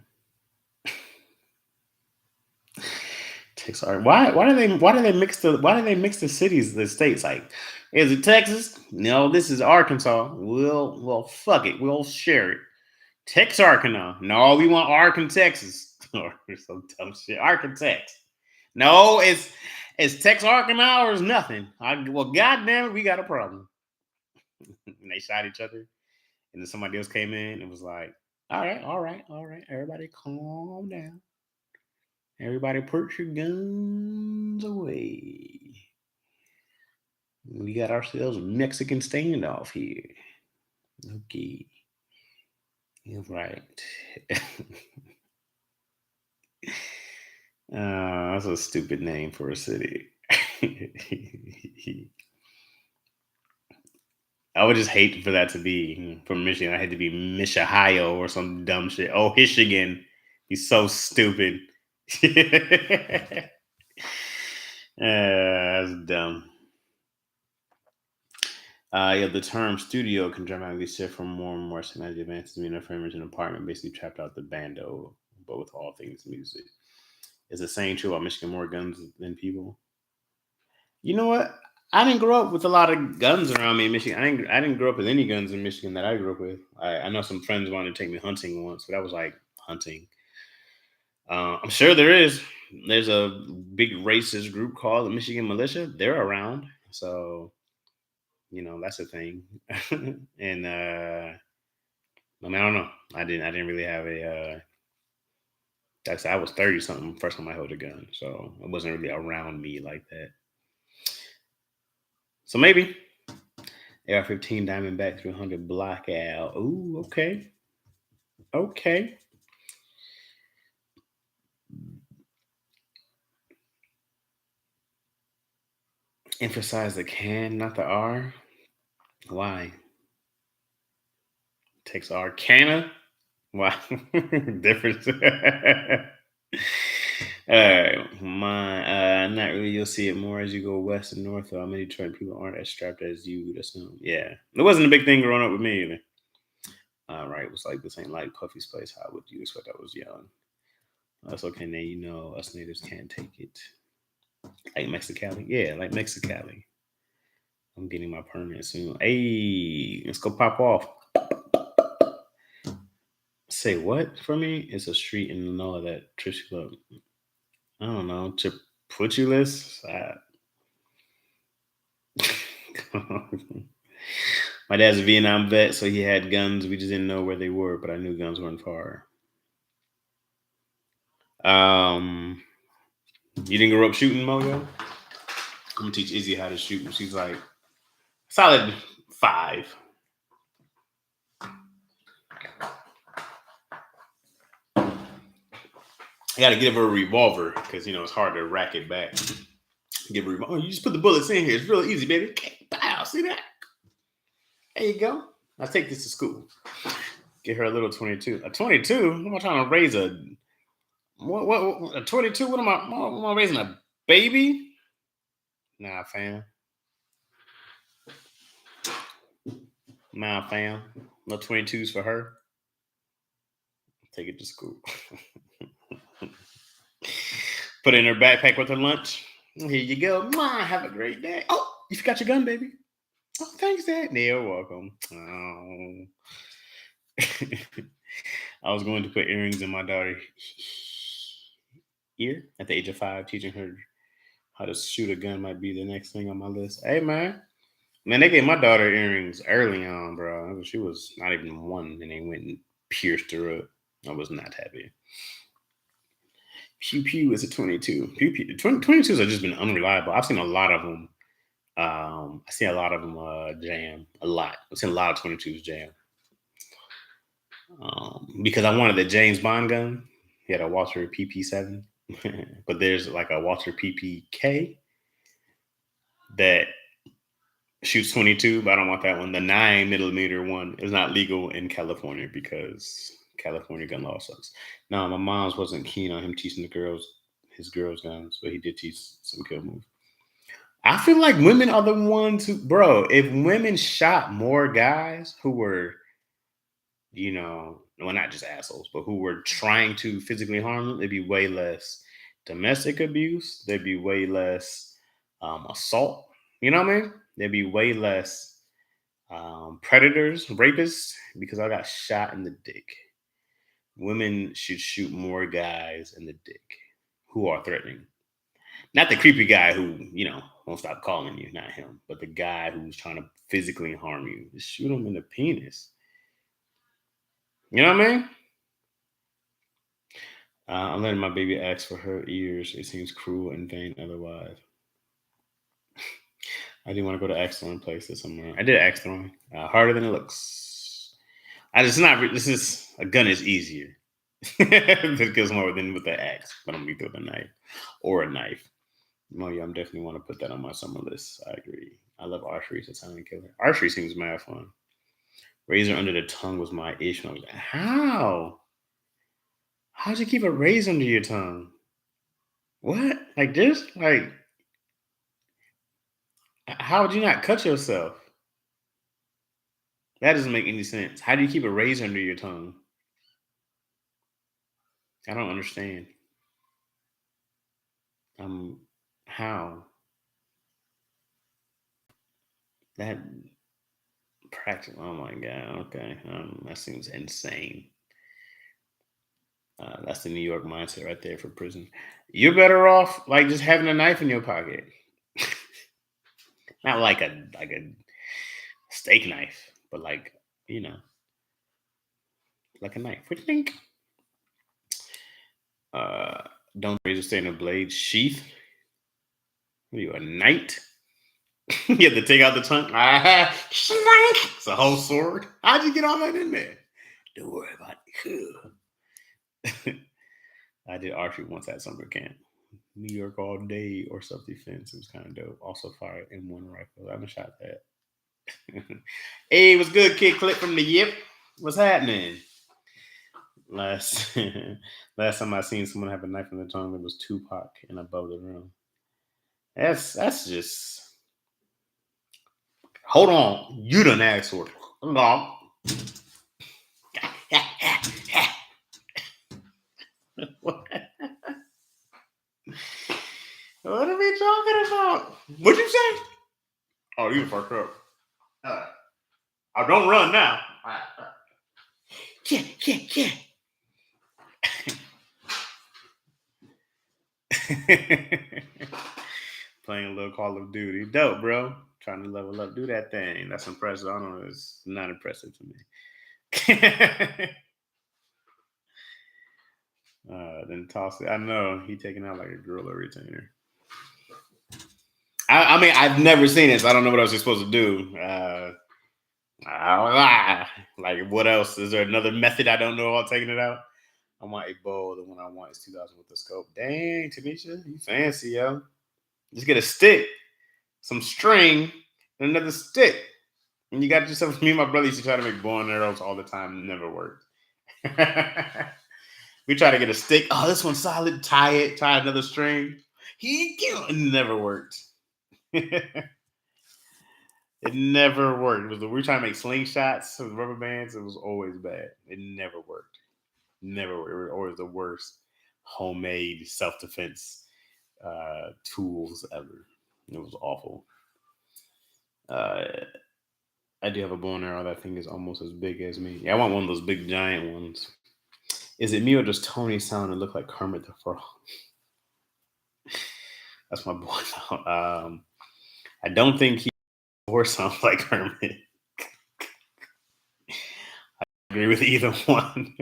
Texarkana. Why do they mix the cities, the states? Like, is it Texas? No, this is Arkansas. Well, fuck it. We'll share it. Texarkana. No, we want Arkansas, Texas. Or some dumb shit. Arkansas. No, it's Texarkana or it's nothing. Well, goddamn it, we got a problem. And they shot each other, and then somebody else came in and was like, all right. Everybody calm down. Everybody put your guns away. We got ourselves a Mexican standoff here. Okay. You're right. That's a stupid name for a city. I would just hate for that to be from Michigan. I had to be Michihio or some dumb shit. Oh, Michigan. He's so stupid. That's dumb. The term studio can dramatically shift from more and more technology advances in a framers an apartment, basically trapped out the bando, but with all things music. Is the same true about Michigan more guns than people? You know what? I didn't grow up with a lot of guns around me in Michigan. I didn't grow up with any guns in Michigan that I grew up with. I know some friends wanted to take me hunting once, but that was like hunting. I'm sure there is. There's a big racist group called the Michigan Militia. They're around, so that's a thing. And I mean, I don't know. I didn't really have a. I was 30 something first time I held a gun, so it wasn't really around me like that. So maybe AR-15 Diamondback 300 Blackout. Ooh, okay, okay. Emphasize the can, not the R. Why? Takes Arcana. Wow, difference. Not really. You'll see it more as you go west and north. Though many Detroit people aren't as strapped as you would assume. Yeah, it wasn't a big thing growing up with me either. Right, it was like this ain't like Puffy's place. How would you expect I was young? That's okay. Now us natives can't take it. Like Mexicali, yeah, like Mexicali. I'm getting my permit soon. Hey, let's go pop off. Say what for me? It's a street in Manoa that Trish Club. I don't know. Chipuchulis? My dad's a Vietnam vet, so he had guns. We just didn't know where they were, but I knew guns weren't far. You didn't grow up shooting, Mojo? I'm gonna teach Izzy how to shoot, and she's like solid 5. I got to give her a revolver because it's hard to rack it back. Give her a revolver. Oh, you just put the bullets in here. It's real easy, baby. Pow, see that? There you go. I'll take this to school. Get her a little 22. A 22? I'm not trying to raise a a 22. What am I raising, a baby? Nah, fam. No 22s for her. Take it to school. Put it in her backpack with her lunch. Here you go. Mwah, have a great day. Oh, you forgot your gun, baby. Oh, thanks, Dad. You're welcome. Oh. I was going to put earrings in my daughter's ear at the age of 5. Teaching her how to shoot a gun might be the next thing on my list. Hey, man, they gave my daughter earrings early on, bro. She was not even 1, and they went and pierced her up. I was not happy. Pew Pew is a 22. Pew Pew. 22s have just been unreliable. I've seen a lot of them. I see a lot of them jam. A lot. I've seen a lot of 22s jam. Because I wanted the James Bond gun. He had a Walther PP7. But there's like a Walther PPK that shoots 22, but I don't want that one. The 9mm one is not legal in California because California gun law sucks. No, my mom's wasn't keen on him teaching his girls guns, but he did teach some kill moves. I feel like women are the ones who, bro, if women shot more guys who were, well, not just assholes, but who were trying to physically harm them, there'd be way less domestic abuse. There'd be way less assault. You know what I mean? There'd be way less predators, rapists, because I got shot in the dick. Women should shoot more guys in the dick who are threatening. Not the creepy guy who, won't stop calling you, not him, but the guy who's trying to physically harm you. Just shoot him in the penis. You know what I mean? I'm letting my baby ask for her ears. It seems cruel and vain otherwise. I do want to go to axe throwing places somewhere. I did axe throwing. Harder than it looks. A gun is easier. It kills more than with the axe, but I'm going to throw the knife or a knife. Oh, yeah, I'm definitely want to put that on my summer list. I agree. I love archery. It's a silent killer. Archery seems mad fun. Razor under the tongue was my issue. How? How'd you keep a razor under your tongue? What? Like this? Like, how would you not cut yourself? That doesn't make any sense. How do you keep a razor under your tongue? I don't understand. How? That practical. Oh my god. Okay, that seems insane. That's the New York mindset right there for prison. You're better off like just having a knife in your pocket, not like a steak knife, but like you know, like a knife. What do you think? Don't razor stay in a blade sheath. What are you, a knight? You have to take out the tongue. It's a whole sword. How'd you get all that in there? Don't worry about it. I did archery once at summer camp. New York all day or self defense. It was kind of dope. Also fired M1 rifle. I haven't shot that. Hey, what's good, Kid Clip from the Yip? What's happening? Last time I seen someone have a knife in the tongue, it was Tupac and Above the Rim. That's just. Hold on, you done asked for it. No. What are we talking about? What'd you say? Oh, you fucked up. Oh, don't run now. Yeah. Playing a little Call of Duty. Dope, bro. Trying to level up. Do that thing. That's impressive. I don't know. It's not impressive to me. Then toss it. I know. He taking out like a gorilla retainer. I mean, I've never seen it, so I don't know what else you're supposed to do. Like, what else? Is there another method I don't know about taking it out? I want a bow. The one I want is 2000 with the scope. Dang, Tanisha, you fancy, yo. Just get a stick, some string, and another stick. And you got yourself, me and my brother used to try to make bow and arrows all the time. Never worked. We try to get a stick. Oh, this one's solid. Tie another string. It never worked. It never worked. We were trying to make slingshots with rubber bands. It was always bad. It never worked. Never worked. It was always the worst homemade self-defense tools ever. It was awful. I do have a bow and arrow. That thing is almost as big as me. Yeah, I want one of those big giant ones. Is it me or does Tony sound and look like Kermit the Frog? That's my boy. I don't think he or sounds like Kermit. I agree with either one.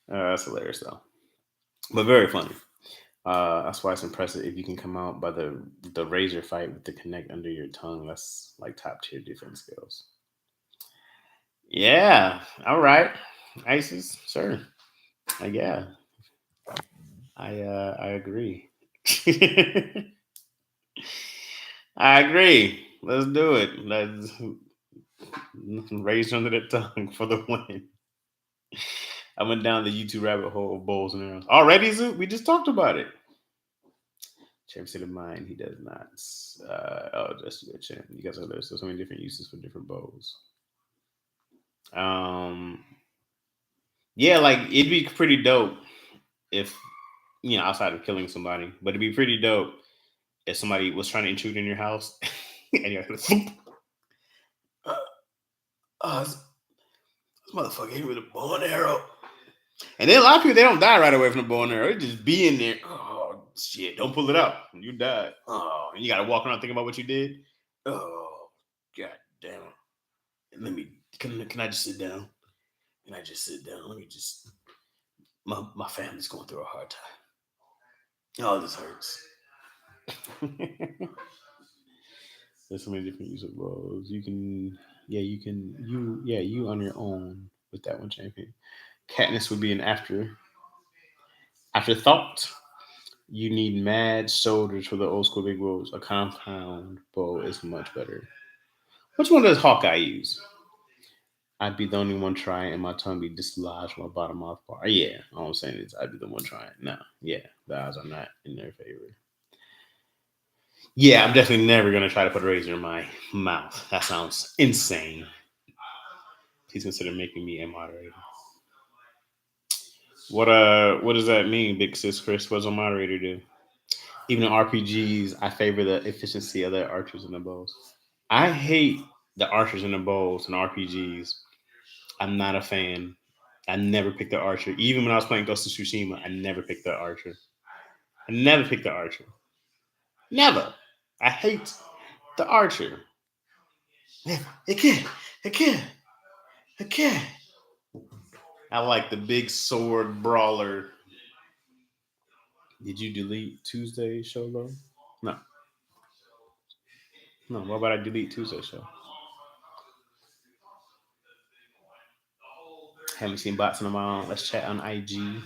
That's hilarious though, but very funny. That's why it's impressive if you can come out by the razor fight with the connect under your tongue. That's like top tier defense skills. Yeah. All right. ISIS, sure. Yeah. I agree. I agree. Let's do it. Let's raise under the tongue for the win. I went down the YouTube rabbit hole of bowls and arrows. Already, Zoo? We just talked about it. Champ State of Mind, he does not. Just a good champ. You guys are there's so many different uses for different bows. Yeah, like it'd be pretty dope if outside of killing somebody, but it'd be pretty dope if somebody was trying to intrude in your house and you're like, this motherfucker hit me with a bow and arrow. And then a lot of people, they don't die right away from the bow and arrow. They just be in there. Oh, shit, don't pull it out. You died. Oh, and you got to walk around thinking about what you did. Oh, god damn it. Can I just sit down? Can I just sit down? Let me just, my family's going through a hard time. Oh, this hurts. There's so many different use of bows. You on your own with that one, champion. Katniss would be an afterthought. You need mad soldiers for the old school big bows. A compound bow is much better. Which one does Hawkeye use? I'd be the only one trying and my tongue be dislodged from my bottom mouth part. Yeah, all I'm saying is I'd be the one trying. No, yeah, the odds are not in their favor. Yeah, I'm definitely never going to try to put a razor in my mouth. That sounds insane. Please consider making me a moderator. What does that mean, Big Sis Chris? What does a moderator do? Even in RPGs, I favor the efficiency of the archers and the bows. I hate the archers and the bows in RPGs. I'm not a fan. I never picked the archer. Even when I was playing Ghost of Tsushima, I never picked the archer. I never picked the archer. Never. I hate the archer. It can't. I like the big sword brawler. Did you delete Tuesday's show though? No. No. Why would I delete Tuesday's show? Haven't seen bots in a while. Let's chat on IG.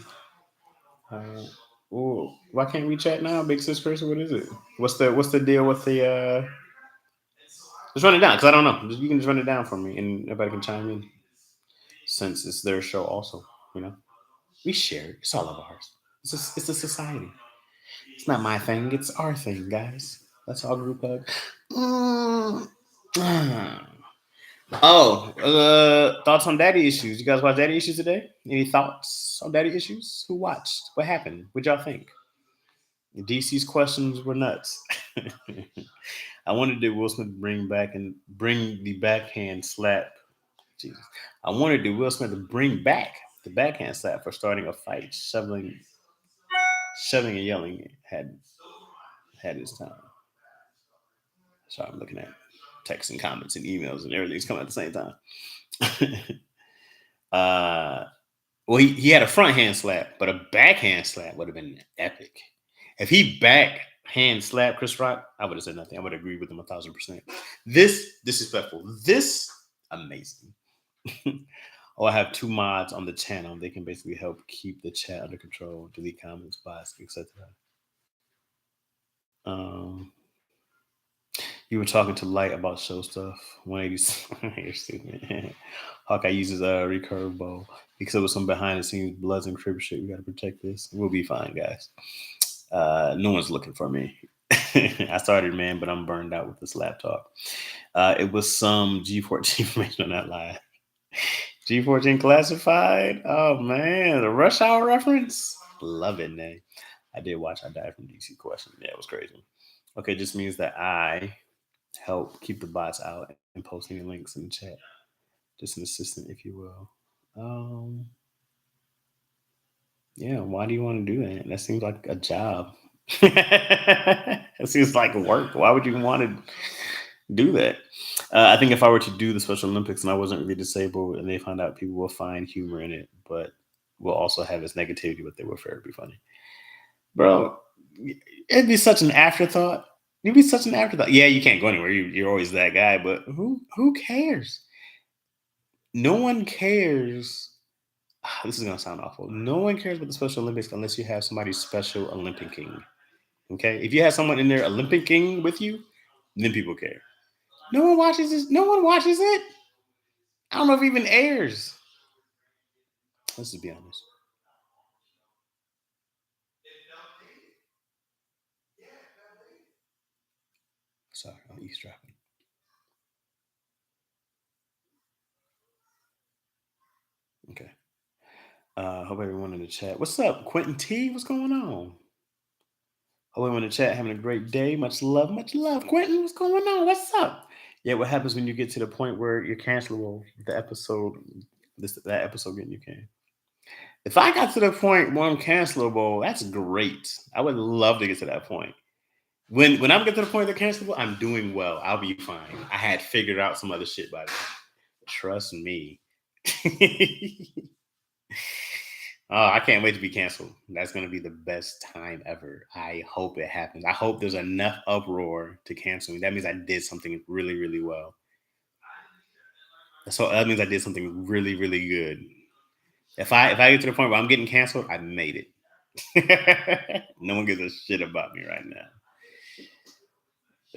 Why can't we chat now, Big Sis Chris? What is it? What's the deal with the? Just run it down because I don't know. You can just run it down for me, and everybody can chime in. Since it's their show, also, we share it. It's all of ours. It's a society. It's not my thing. It's our thing, guys. Let's all group hug. Thoughts on daddy issues? You guys watch daddy issues today? Any thoughts on daddy issues? Who watched? What happened? What y'all think? DC's questions were nuts. I wanted to Will Smith bring the backhand slap. Jesus. I wanted to Will Smith to bring back the backhand slap for starting a fight. Shoving and yelling had his time. Sorry, I'm looking at texts and comments and emails and everything's coming at the same time. Well, he had a front hand slap, but a backhand slap would have been epic. If he backhand slapped Chris Rock, I would have said nothing. I would agree with him 1,000%. This disrespectful. This amazing. I have 2 mods on the channel. They can basically help keep the chat under control, delete comments, bots, etc. You were talking to Light about show stuff. 180. You're stupid. Hawkeye uses a recurve bow because it was some behind the scenes Bloods and Crib shit. We got to protect this. We'll be fine, guys. No one's looking for me. I started, man, but I'm burned out with this laptop. It was some G14 information on that live. G14 classified. Oh man, the Rush Hour reference. Love it, man. I did watch I Died from DC Question. Yeah, it was crazy. Okay, it just means that I help keep the bots out and posting the links in the chat. Just an assistant, if you will. Yeah, why do you want to do that? That seems like a job. It seems like work. Why would you want to do that? I think if I were to do the Special Olympics and I wasn't really disabled and they found out, people will find humor in it, but will also have its negativity, but they will fair to be funny. Bro, it'd be such an afterthought. You'd be such an afterthought. Yeah, you can't go anywhere. You're always that guy, but who cares? No one cares. This is going to sound awful. No one cares about the Special Olympics unless you have somebody special Olympicing. Okay? If you have someone in there Olympicing with you, then people care. No one watches this. No one watches it. I don't know if it even airs. Let's just be honest. Sorry, I'm eavesdropping. Okay. Hope everyone in the chat. What's up, Quentin T? What's going on? Hope everyone in the chat having a great day. Much love, Quentin. What's going on? What's up? Yeah, what happens when you get to the point where you're cancelable? That episode getting you can. If I got to the point where I'm cancelable, that's great. I would love to get to that point. When I get to the point they're cancelable, I'm doing well. I'll be fine. I had figured out some other shit by then. Trust me. I can't wait to be canceled. That's going to be the best time ever. I hope it happens. I hope there's enough uproar to cancel me. That means I did something really, really well. So that means I did something really, really good. If I get to the point where I'm getting canceled, I made it. No one gives a shit about me right now.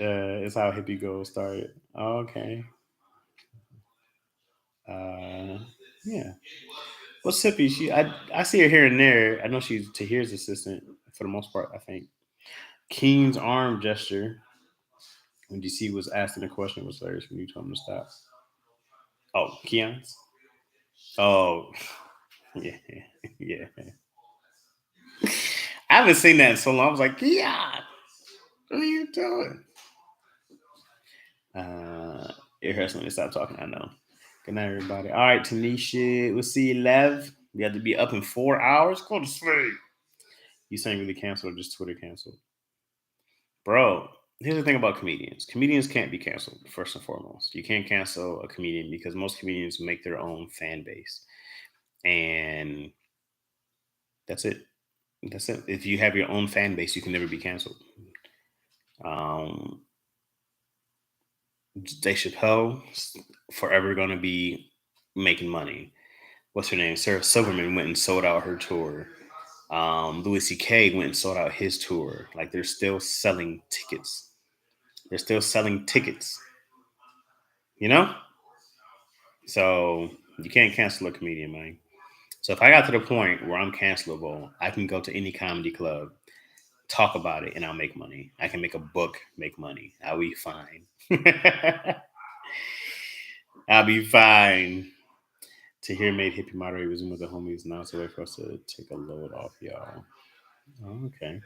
It's how Hippie Goals started. Okay. Yeah. What's Hippie? I see her here and there. I know she's Tahir's assistant for the most part, I think. Keen's arm gesture when DC was asking a question was hilarious when you told him to stop. Oh, Keon's? Oh, yeah. I haven't seen that in so long. I was like, yeah, what are you doing? It hurts when they stop talking. I know. Good night, everybody. All right, Tanisha. We'll see you, Lev. We have to be up in 4 hours. Go to sleep. You saying really canceled or just Twitter canceled? Bro, here's the thing about comedians. Comedians can't be canceled, first and foremost. You can't cancel a comedian because most comedians make their own fan base. And that's it. That's it. If you have your own fan base, you can never be canceled. Dave Chappelle forever going to be making money. What's her name? Sarah Silverman went and sold out her tour. Louis C.K. went and sold out his tour. Like, they're still selling tickets. They're still selling tickets. You know? So you can't cancel a comedian, man. So if I got to the point where I'm cancelable, I can go to any comedy club, talk about it, and I'll make money. I can make a book, make money. I'll be fine. I'll be fine. Tahir made Hippie moderate resume with the homies. Now it's a way for us to take a load off, y'all. Oh, okay.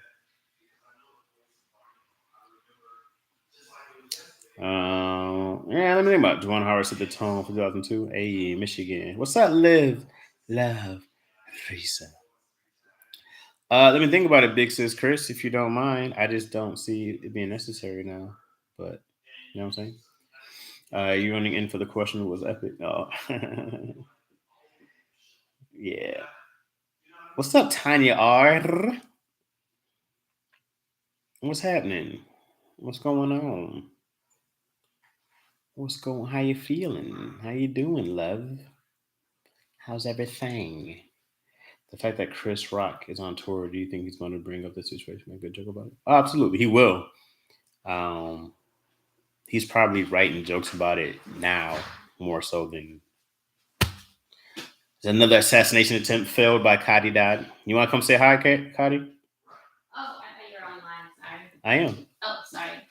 Yeah, let me think about it. Juwan Howard set the tone for 2002. Hey, Michigan. What's up, Liv? Love, Risa. Let me think about it, Big Sis Chris, if you don't mind. I just don't see it being necessary now. But, you know what I'm saying? You running in for the question was epic. Oh. Yeah. What's up, Tanya R? What's happening? What's going on? How you feeling? How you doing, love? How's everything? The fact that Chris Rock is on tour, do you think he's going to bring up the situation, make a joke about it? Oh, absolutely, he will. He's probably writing jokes about it now more so than. There's another assassination attempt failed by Cotty Dodd. You want to come say hi, Cotty? Oh, I thought you were online. Sorry. I am. Oh, sorry.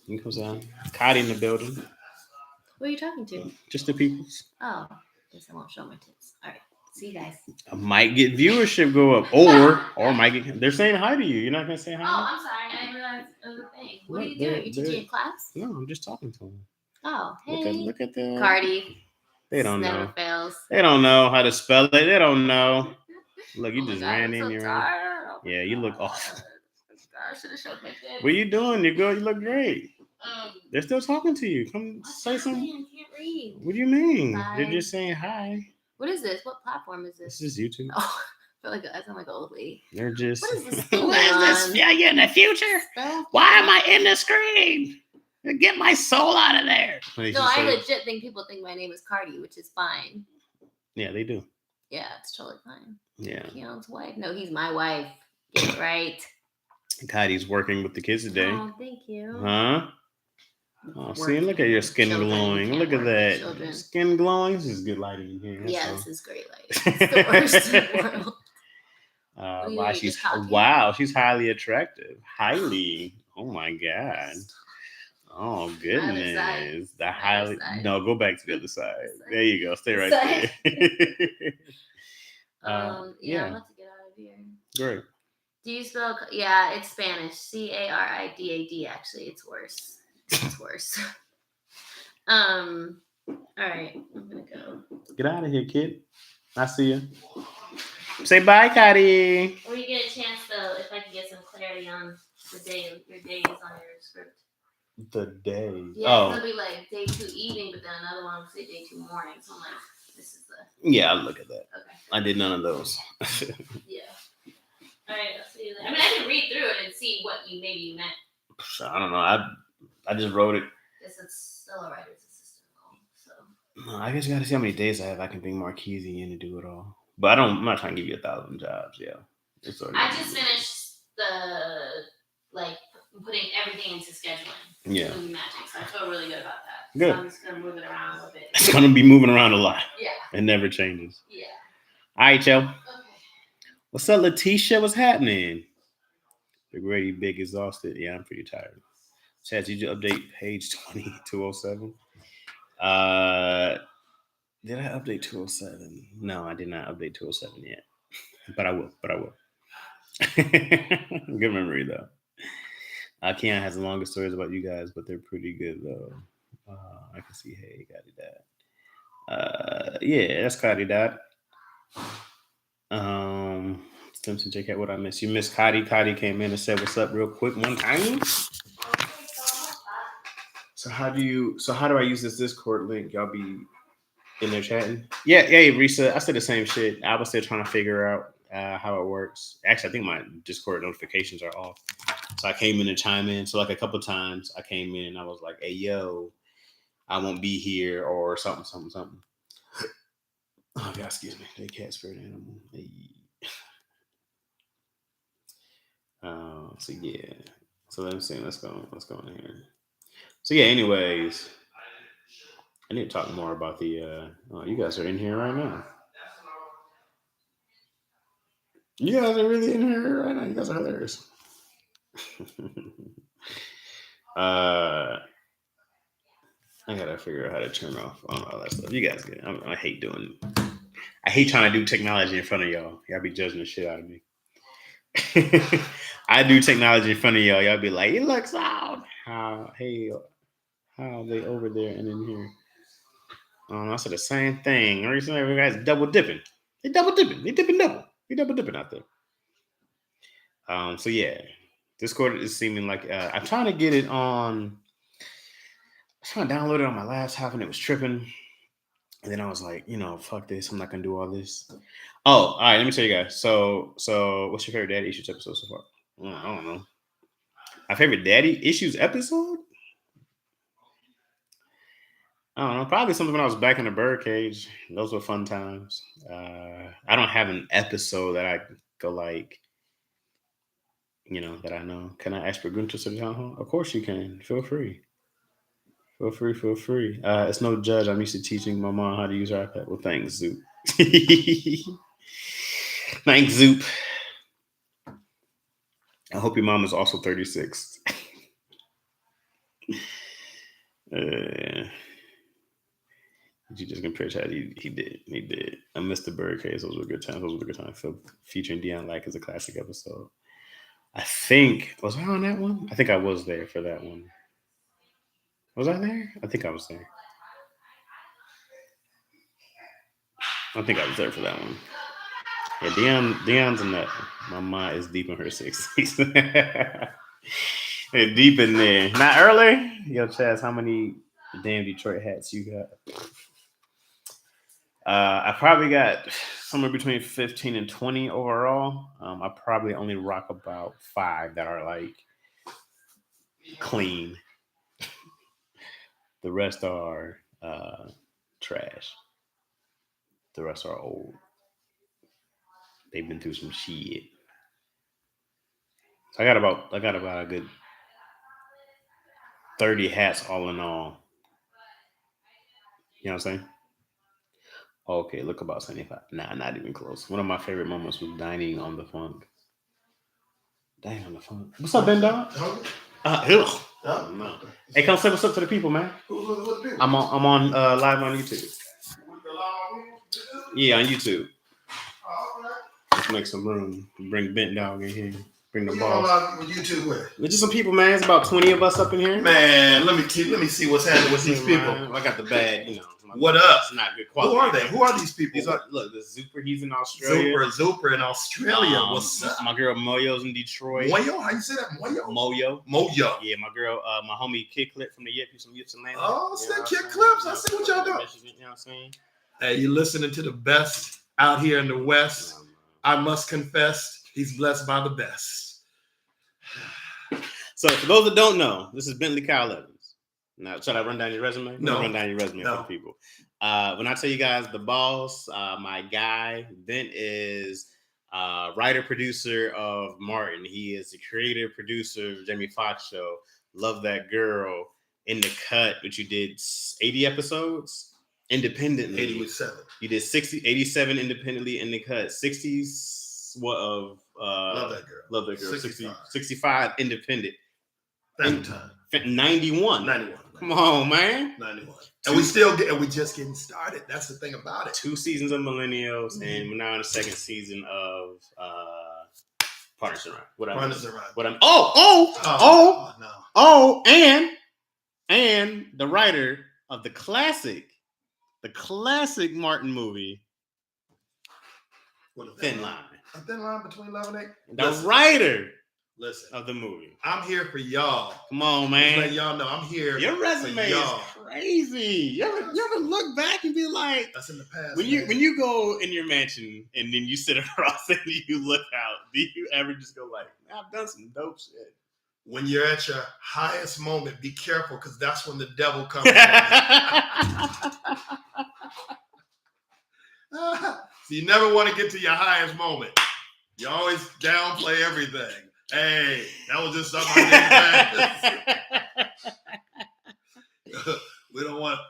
You can come say hi. Cotty in the building. Who are you talking to? Just the peoples. Oh, guess I won't show my tits. All right. See you guys. I might get viewership go up, or might get. They're saying hi to you. You're not gonna say hi. Oh, I'm sorry. I didn't realize it was a thing. What are you doing? You teaching a class? No, I'm just talking to them. Oh, hey. Look at the Cardi. They don't never know. Fails. They don't know how to spell it. They don't know. Look, you just ran in. So Yeah, you look awful. I should have showed my tits. What are you doing? You're good. You look great. They're still talking to you. Come say something. I can't read. What do you mean? Hi. They're just saying hi. What is this? What platform is this? This is YouTube. Oh, I feel like I sound like an old lady. They're just. What is this? What is this? Yeah, you're in the future. Why am I in the screen? Get my soul out of there. No, I legit think people think my name is Cardi, which is fine. Yeah, they do. Yeah, it's totally fine. Yeah. Keon's wife. No, he's my wife. Get it right. Cody's working with the kids today. Oh, thank you. Huh? Oh, see, look at your skin glowing. Look at that. Children. Skin glowing. This is good lighting in here. Yeah, this is great lighting. It's the worst in the world. Wow, she's highly attractive. Highly. Oh my God. Oh goodness. The highly. No, go back to the other side. There you go. Stay right there. Yeah, I'm about to get out of here. Great. Do you spell? Yeah, it's Spanish. Caridad. Actually, it's worse. It's worse. All right, I'm gonna go. Get out of here, kid. I see you. Say bye, Cotty. Or you get a chance though, if I can get some clarity on the day, your days on your script. The day. Yeah, it'll be like day 2 evening, but then another one will say day 2 morning. So I'm like, this is the. Yeah, I'll look at that. Okay. I did none of those. Yeah. All right, I'll see you there. I mean, I can read through it and see what you meant. I don't know. I just wrote it. This is still a writer's assistant role, so. No, I guess you gotta see how many days I have. I can bring Marquise in to do it all. But I'm not trying to give you 1,000 jobs. Yeah. I just finished putting everything into scheduling. Yeah. Movie magic, so I feel really good about that. Good. So I'm just gonna move it around a little bit. It's gonna be moving around a lot. Yeah. It never changes. Yeah. All right, Joe. Okay. What's up, Letitia? What's happening? Big Ready, big exhausted. Yeah, I'm pretty tired. Chad, did you update page 207? Did I update 207? No, I did not update 207 yet. But I will. Good memory though. Keon has the longest stories about you guys, but they're pretty good though. I can see. Hey, got it, Dad. Yeah, that's Cotty Dad. Stimson JK, what I miss? You miss Cotty. Cotty came in and said what's up real quick one time. So how do I use this Discord link? Y'all be in there chatting? Yeah, Risa. I said the same shit. I was still trying to figure out how it works. Actually, I think my Discord notifications are off. So I came in and chime in. So like a couple times I came in and I was like, hey, yo, I won't be here or something. Oh, God, excuse me. They cat spirit animal. Hey. So yeah. So let me see. Let's go in here. So yeah, anyways. I need to talk more about the you guys are in here right now. You guys are really in here right now. You guys are hilarious. I gotta figure out how to turn off all that stuff. You guys get it. I hate trying to do technology in front of y'all. Y'all be judging the shit out of me. I do technology in front of y'all. Y'all be like, it looks out. How are they over there and in here? I said the same thing. Recently, you guys double dipping. They double dipping. They dipping double. They double dipping out there. So yeah, Discord is seeming like I'm trying to get it on. I was trying to download it on my laptop and it was tripping. And then I was like, fuck this. I'm not gonna do all this. Oh, all right. Let me tell you guys. So what's your favorite Daddy Issues episode so far? I don't know. My favorite Daddy Issues episode? I don't know. Probably something when I was back in the birdcage. Those were fun times. I don't have an episode that I go like, that I know. Can I ask for Gunter to the town hall? Of course you can. Feel free. Feel free. It's no judge. I'm used to teaching my mom how to use her iPad. Well, thanks, Zoop. Thanks, Zoop. I hope your mom is also 36. You just compare chat. He did. I missed the birdcage. Those were good times. So featuring Dion Lack is a classic episode. I think, was I on that one? I think I was there for that one. Was I there? I think I was there. I think I was there for that one. Yeah, Dion's in that. My mind is deep in her 60s. They're deep in there. Not early. Yo, Chaz, how many damn Detroit hats you got? I probably got somewhere between 15 and 20 overall. I probably only rock about 5 that are like clean. The rest are trash. The rest are old. They've been through some shit. So I got about a good 30 hats all in all. You know what I'm saying? Okay, look about 75. Nah, not even close. One of my favorite moments was dining on the funk. Dining on the funk. What's up, Ben Dog? No. Hey, come say what's up to the people, man. I'm on live on YouTube. Yeah, on YouTube. Let's make some room. Bring Bent Dog in here. Bring the boss. YouTube with? Just some people, man. It's about 20 of us up in here. Man, let me see what's happening with these people. Man, I got the bad, What up? It's not good quality. Who are they? Who are these people? Look, the Zuper, he's in Australia. Zuper in Australia. What's up? My girl Moyo's in Detroit. Moyo? How you say that? Moyo? Yeah, my girl, my homie Kid Clip from the Yippee, some Yips and Land. Oh, snap Kid Clips. I see what y'all doing. You know what I'm saying? Hey, you're listening to the best out here in the West. I must confess, he's blessed by the best. So, for those that don't know, this is Bentley Kyle Evans. Now, should I run down your resume? No. Run down your resume for the people. When I tell you guys the boss, my guy, Bent is writer, producer of Martin. He is the creative producer of Jamie Foxx Show. Love That Girl. In the Cut, which you did 80 episodes independently. 87. You did 87 independently in the Cut. 60s of Love That Girl. 65 independent. Same time. 91. Come on, man. 91. And we just getting started. That's the thing about it. 2 seasons of Millennials, and we're now in the second season of Partners in Rhyme. Partners in Rhyme. What I'm no. and the writer of the classic Martin movie, Thin Line. A Thin Line Between Love and Hate. The writer Listen, of the movie. I'm here for y'all. Come on, Just man. let y'all know I'm here. Your resume is y'all. crazy. You ever look back and be like, That's in the past. when you go in your mansion and then you sit across and you look out, do you ever just go like, I've done some dope shit? When you're at your highest moment, be careful because that's when the devil comes. So you never want to get to your highest moment. You always downplay everything. Hey, that was just something I did. We don't want.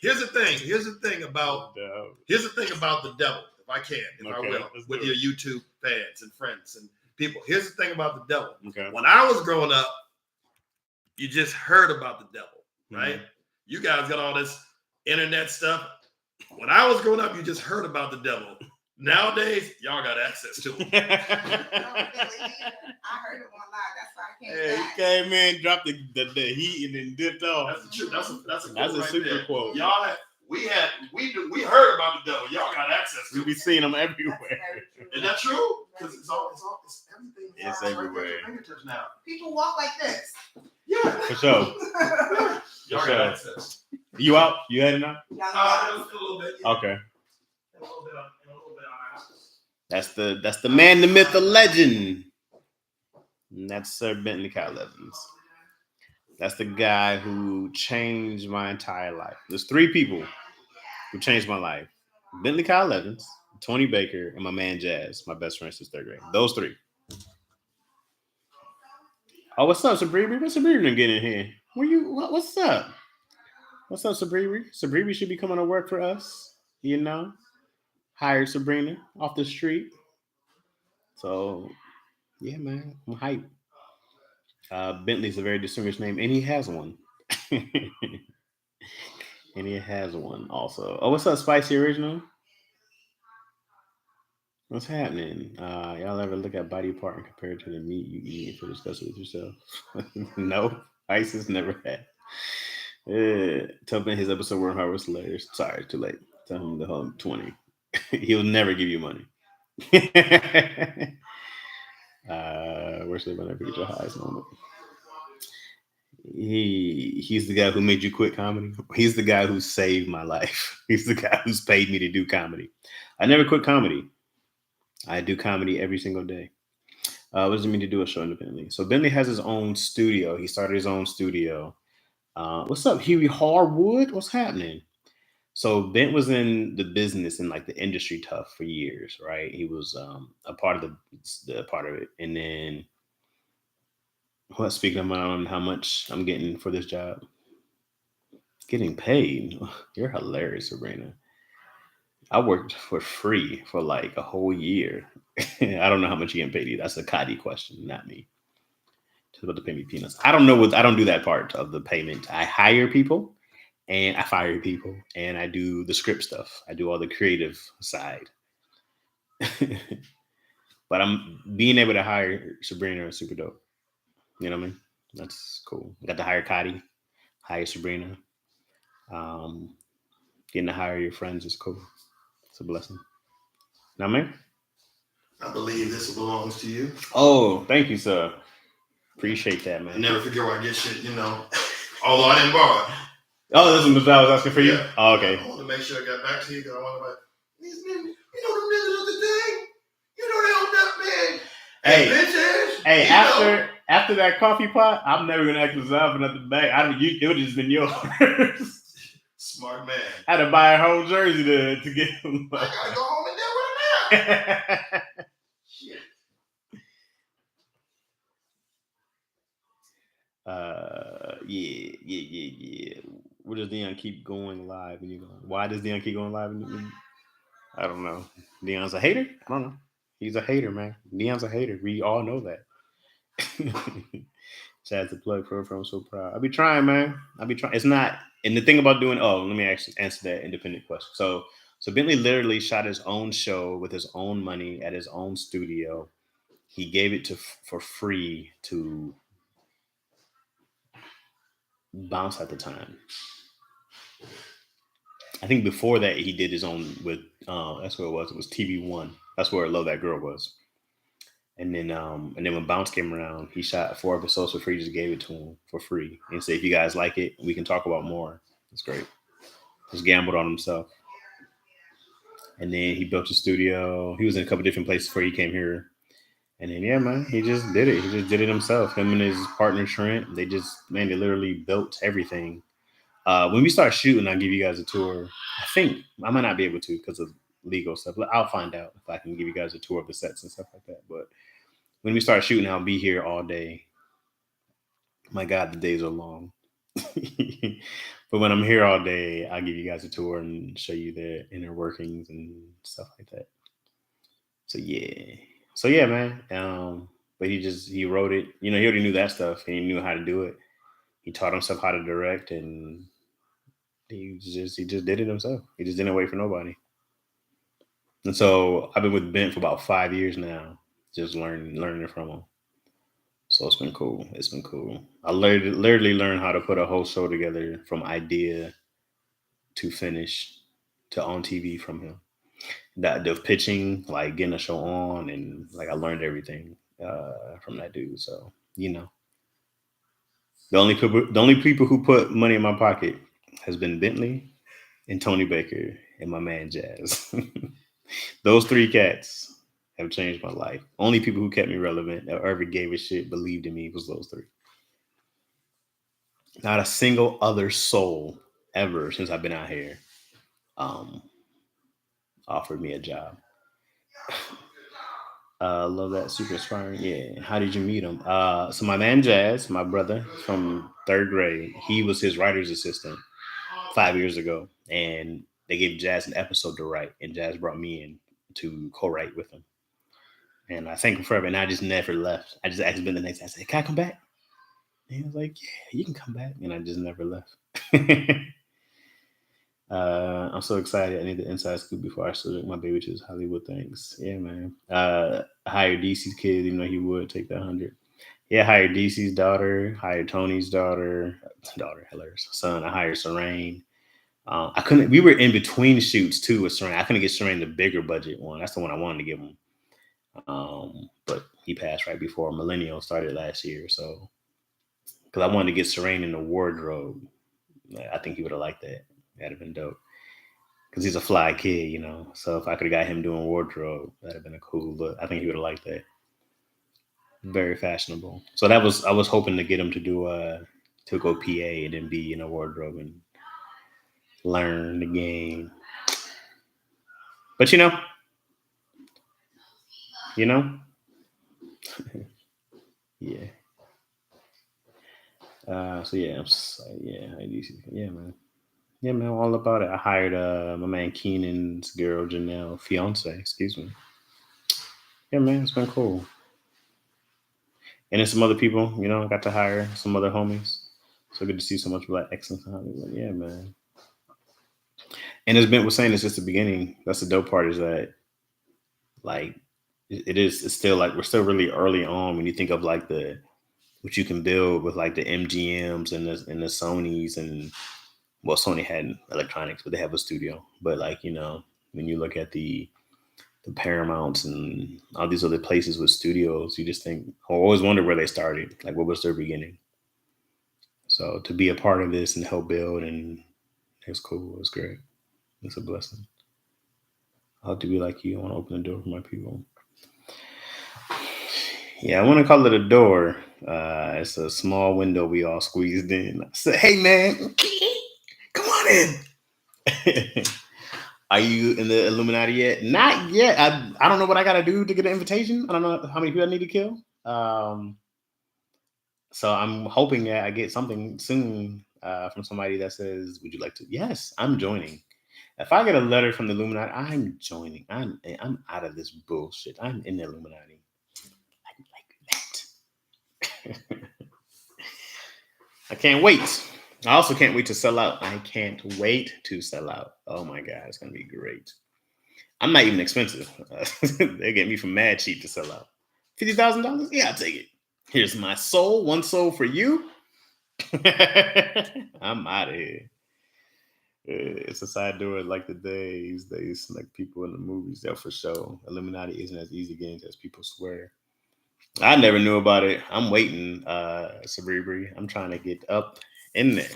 Here's the thing about the devil. If I can, I will, with your YouTube fans and friends and people. Here's the thing about the devil. Okay. When I was growing up, you just heard about the devil, right? Mm-hmm. You guys got all this internet stuff. When I was growing up, you just heard about the devil. Nowadays, y'all got access to him. I heard it online. That's why I came back. He came in, dropped the heat, and then dipped off. That's a right super there. Quote. Y'all we heard about the devil. Y'all got access to him. We be seeing them everywhere. Is that true? Because it's everything. It's everywhere. Fingertips now. People walk like this. Yeah. For sure. Y'all got access. You out? You heading out? A little bit. Yeah. Okay. A little bit on That's the man, the myth, the legend. And that's Sir Bentley Kyle Evans. That's the guy who changed my entire life. There's 3 people who changed my life. Bentley Kyle Evans, Tony Baker, and my man Jazz, my best friend since 3rd grade. Those 3. Oh, what's up, Sabrina? What's Sabrina getting in here? What's up? What's up, Sabrina? Sabrina should be coming to work for us, you know? Hired Sabrina off the street. So, yeah, man, I'm hyped. Bentley's a very distinguished name, and he has one. And he has one also. Oh, what's up, Spicy Original? What's happening? Y'all ever look at body part and compare it to the meat you eat to discuss it with yourself? No, ISIS never had. Tell Ben his episode Warren Hart was hilarious. Sorry, too late. Tell him to hold 20. He'll never give you money. Where's the never get your highest moment? He's the guy who made you quit comedy. He's the guy who saved my life. He's the guy who's paid me to do comedy. I never quit comedy. I do comedy every single day. What does it mean to do a show independently? So Bentley has his own studio. He started his own studio. What's up, Huey Harwood? What's happening? So Bent was in the business and like the industry tough for years, right? He was a part of the part of it. And then, speaking of how much I'm getting for this job, getting paid. You're hilarious, Sabrina. I worked for free for like a whole year. I don't know how much you getting paid either. That's a Cody question, not me. Just about to pay me peanuts. I don't do that part of the payment. I hire people. And I fire people, and I do the script stuff. I do all the creative side. But I'm being able to hire Sabrina is super dope. You know what I mean? That's cool. I got to hire Cody, hire Sabrina. Getting to hire your friends is cool. It's a blessing. Know what I mean? I believe this belongs to you. Oh, thank you, sir. Appreciate that, man. I never forget where I get shit, although I didn't borrow it. Oh, this is what I was asking for you? Yeah. Oh, okay. I want to make sure I got back to you because I want to these niggas, them niggas of the thing. They don't that man. Hey, after that coffee pot, I'm never going to ask myself for nothing back. It would have just been yours. Smart man. I had to buy a whole jersey to get him. I got to go home and deal with him now. Shit. Yeah. Where does Dion keep going live? Why does Dion keep going live? I don't know. Dion's a hater? I don't know. He's a hater, man. Dion's a hater. We all know that. Chad's a plug for I'm so proud. I'll be trying, man. It's not. And the thing about doing, let me actually answer that independent question. So Bentley literally shot his own show with his own money at his own studio. he gave it for free to Bounce at the time. I think before that he did his own with that's what it was. It was TV1. That's where Love That Girl was. And then when Bounce came around, he shot 4 episodes for free, just gave it to him for free. And said, if you guys like it, we can talk about more. It's great. Just gambled on himself. And then he built a studio. He was in a couple different places before he came here. And then, yeah, man, he just did it. He just did it himself. Him and his partner, Trent, they literally built everything. When we start shooting, I'll give you guys a tour. I think I might not be able to because of legal stuff. I'll find out if I can give you guys a tour of the sets and stuff like that. But when we start shooting, I'll be here all day. My God, the days are long. But when I'm here all day, I'll give you guys a tour and show you the inner workings and stuff like that. So yeah, man. But he wrote it. You know, he already knew that stuff and he knew how to do it. He taught himself how to direct and he just did it himself. He just didn't wait for nobody. And so I've been with Ben for about 5 years now, just learning from him. So it's been cool. I literally learned how to put a whole show together from idea to finish to on TV from him. The pitching, like getting a show on, and like I learned everything from that dude. So, you know, the only people who put money in my pocket has been Bentley and Tony Baker and my man Jazz. Those 3 cats have changed my life. Only people who kept me relevant or ever gave a shit, believed in me was those 3. Not a single other soul ever since I've been out here offered me a job. Love that. Super inspiring. Yeah. How did you meet him? So my man Jazz, my brother from 3rd grade, he was his writer's assistant 5 years ago. And they gave Jazz an episode to write. And Jazz brought me in to co-write with him. And I thank him forever. And I just never left. I just asked Ben the next day. I said, can I come back? And he was like, yeah, you can come back. And I just never left. I'm so excited. I need the inside scoop before I select my baby to his Hollywood things. Yeah, man. Hired DC's kid, even though he would take that 100. Yeah, hired DC's daughter, hired Tony's daughter, hilarious son. I hired Serene. We were in between shoots too with Serene. I couldn't get Serene the bigger budget one. That's the one I wanted to give him. But he passed right before Millennial started last year. So, because I wanted to get Serene in the wardrobe. I think he would have liked that. That'd have been dope. Because he's a fly kid, you know. So if I could have got him doing wardrobe, that'd have been a cool look. I think he would have liked that. Very fashionable. So I was hoping to get him to go PA and then be in a wardrobe and learn the game. But you know. Yeah. So yeah, man. Yeah, man, all about it. I hired my man Keenan's girl, Janelle, fiance, excuse me. Yeah, man, it's been cool. And then some other people, you know, I got to hire some other homies. So good to see so much Black excellence in Hollywood. Yeah, man. And as Ben was saying, it's just the beginning. That's the dope part is that, like, it's still like, we're still really early on when you think of like what you can build with like the MGMs and the Sonys and, well, Sony had electronics, but they have a studio. But like, you know, when you look at the Paramounts and all these other places with studios, you just think, I always wonder where they started. Like, what was their beginning? So to be a part of this and help build, and it's cool. It's great. It's a blessing. I hope to be like you. I want to open the door for my people. Yeah, I want to call it a door. It's a small window we all squeezed in. I said, hey, man, come on in. Are you in the Illuminati yet? Not yet. I don't know what I got to do to get an invitation. I don't know how many people I need to kill. So I'm hoping that I get something soon from somebody that says, would you like to? Yes, I'm joining. If I get a letter from the Illuminati, I'm joining. I'm out of this bullshit. I'm in the Illuminati. Like that. I can't wait. I also can't wait to sell out. I can't wait to sell out. Oh my God, it's going to be great. I'm not even expensive. They get me from mad cheap to sell out. $50,000? Yeah, I'll take it. Here's my soul. One soul for you. I'm out of here. It's a side door like the days they select people in the movies. That for sure. Illuminati isn't as easy games as people swear. I never knew about it. I'm waiting, Cerebri. I'm trying to get up in there.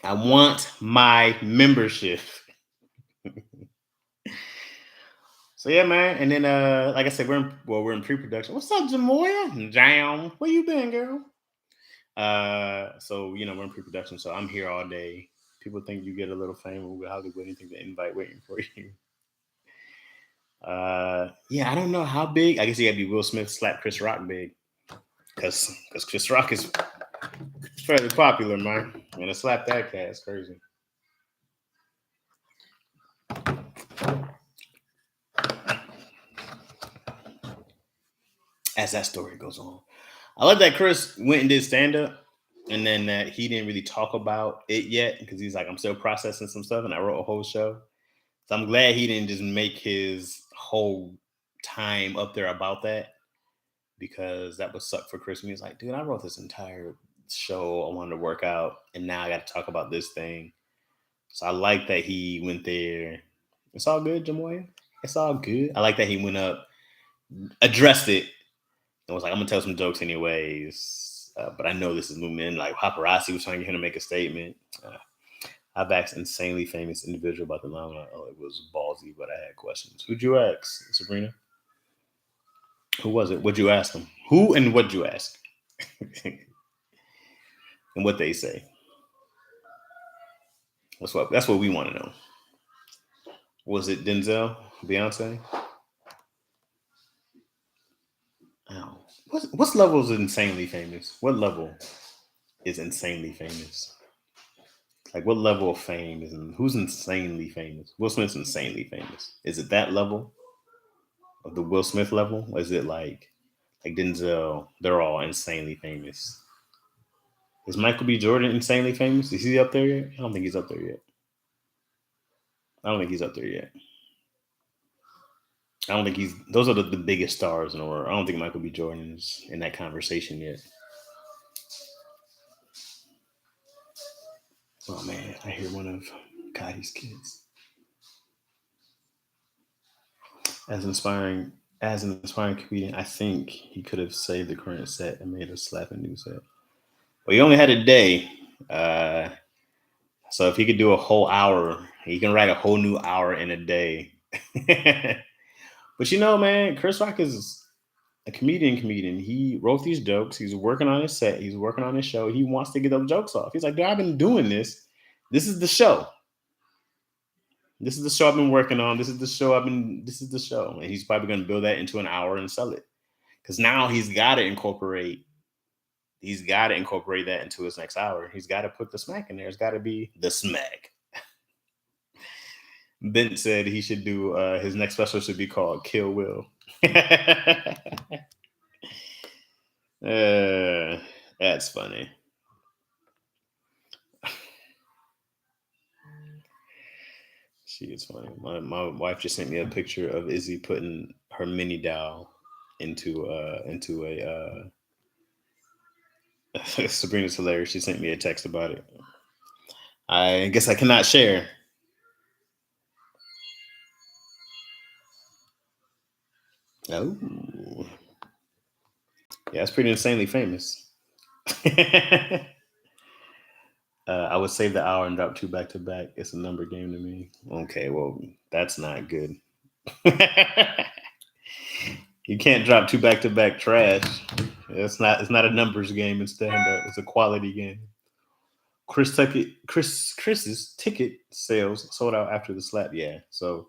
I want my membership. So yeah, man. And then like I said, we're in pre-production. What's up, Jamoya? Jam. Where you been, girl? So we're in pre-production, so I'm here all day. People think you get a little fame with Hollywood, anything to invite waiting for you. Yeah, I don't know how big. I guess you gotta be Will Smith slap Chris Rock big. Cause Chris Rock is fairly popular, man. And to slap that cat is crazy. As that story goes on, I love that Chris went and did stand-up, and then that he didn't really talk about it yet because he's like, I'm still processing some stuff, and I wrote a whole show. So I'm glad he didn't just make his whole time up there about that, because that would suck for Chris. And he's like, dude, I wrote this entire show I wanted to work out, and now I got to talk about this thing. So I like that he went there. It's all good, Jamoya. It's all good. I like that he went up, addressed it, and was like, I'm gonna tell some jokes anyways. But I know this is moving. Like paparazzi was trying to get him to make a statement. I've asked insanely famous individual about the limelight. Oh, it was ballsy, but I had questions. Who'd you ask, Sabrina? Who was it? What'd you ask them? Who and what'd you ask? And what they say. That's what we want to know. Was it Denzel? Beyonce? Oh, what level is insanely famous? What level is insanely famous? Like, what level of fame is who's insanely famous? Will Smith's insanely famous. Is it that level of the Will Smith level? Or is it like Denzel? They're all insanely famous. Is Michael B. Jordan insanely famous? Is he up there yet? I don't think he's up there yet. I don't think those are the biggest stars in the world. I don't think Michael B. Jordan is in that conversation yet. Oh man, I hear one of Kylie's kids. As an inspiring comedian, I think he could have saved the current set and made a slapping new set. Well, he only had a day. So if he could do a whole hour, he can write a whole new hour in a day. But man, Chris Rock is a comedian. He wrote these jokes. He's working on his set. He's working on his show. He wants to get those jokes off. He's like, dude, I've been doing this. This is the show. This is the show I've been working on. This is the show. And he's probably going to build that into an hour and sell it. Because now he's got to incorporate that into his next hour. He's got to put the smack in there. It's got to be the smack. Bent said he should do his next special should be called Kill Will. That's funny. She is funny. My wife just sent me a picture of Izzy putting her mini doll into a Sabrina's hilarious. She sent me a text about it. I guess I cannot share. Oh, yeah, it's pretty insanely famous. I would save the hour and drop 2 back to back. It's a number game to me. Okay, well, that's not good. You can't drop 2 back to back trash. It's not a numbers game. It's a quality game. Chris's ticket sales sold out after the slap. Yeah, so.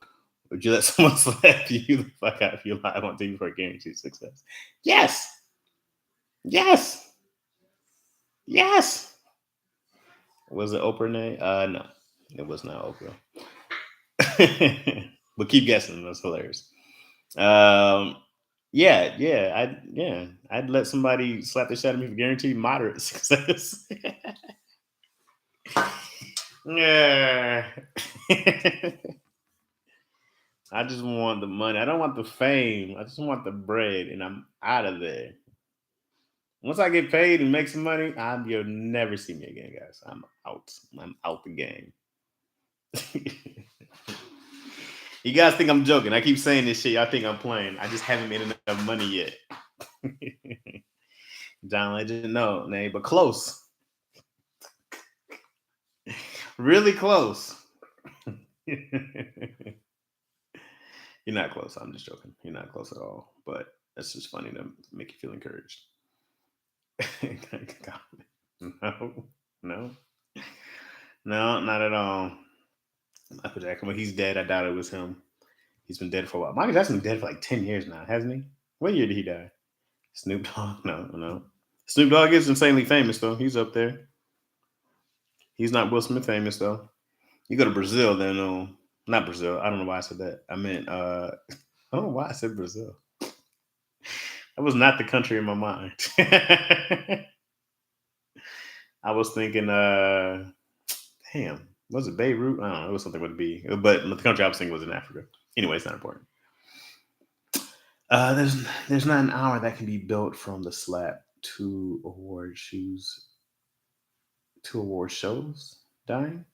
Would you let someone slap you the fuck out if you live on TV for guaranteed success? Yes. Yes. Yes. Was it Oprah name? No, it was not Oprah. But keep guessing. That's hilarious. I'd let somebody slap the shit out of me for guaranteed moderate success. Yeah. I just want the money. I don't want the fame. I just want the bread, and I'm out of there. Once I get paid and make some money, you'll never see me again, guys. I'm out. I'm out the game. You guys think I'm joking. I keep saying this shit. Y'all think I'm playing. I just haven't made enough money yet. John Legend, no, nay, but close. Really close. You're not close. I'm just joking. You're not close at all. But that's just funny to make you feel encouraged. No, not at all. Michael Jackson, when he's dead, I doubt it was him. He's been dead for a while. Michael Jackson's been dead for like 10 years now, hasn't he? What year did he die? Snoop Dogg? No. Snoop Dogg is insanely famous, though. He's up there. He's not Will Smith famous, though. You go to Brazil, then, not Brazil. I don't know why I said that. I meant, I don't know why I said Brazil. That was not the country in my mind. I was thinking, damn, was it Beirut? I don't know. It was something with a B. But the country I was thinking was in Africa. Anyway, it's not important. There's not an hour that can be built from the slap to award shows. Dying,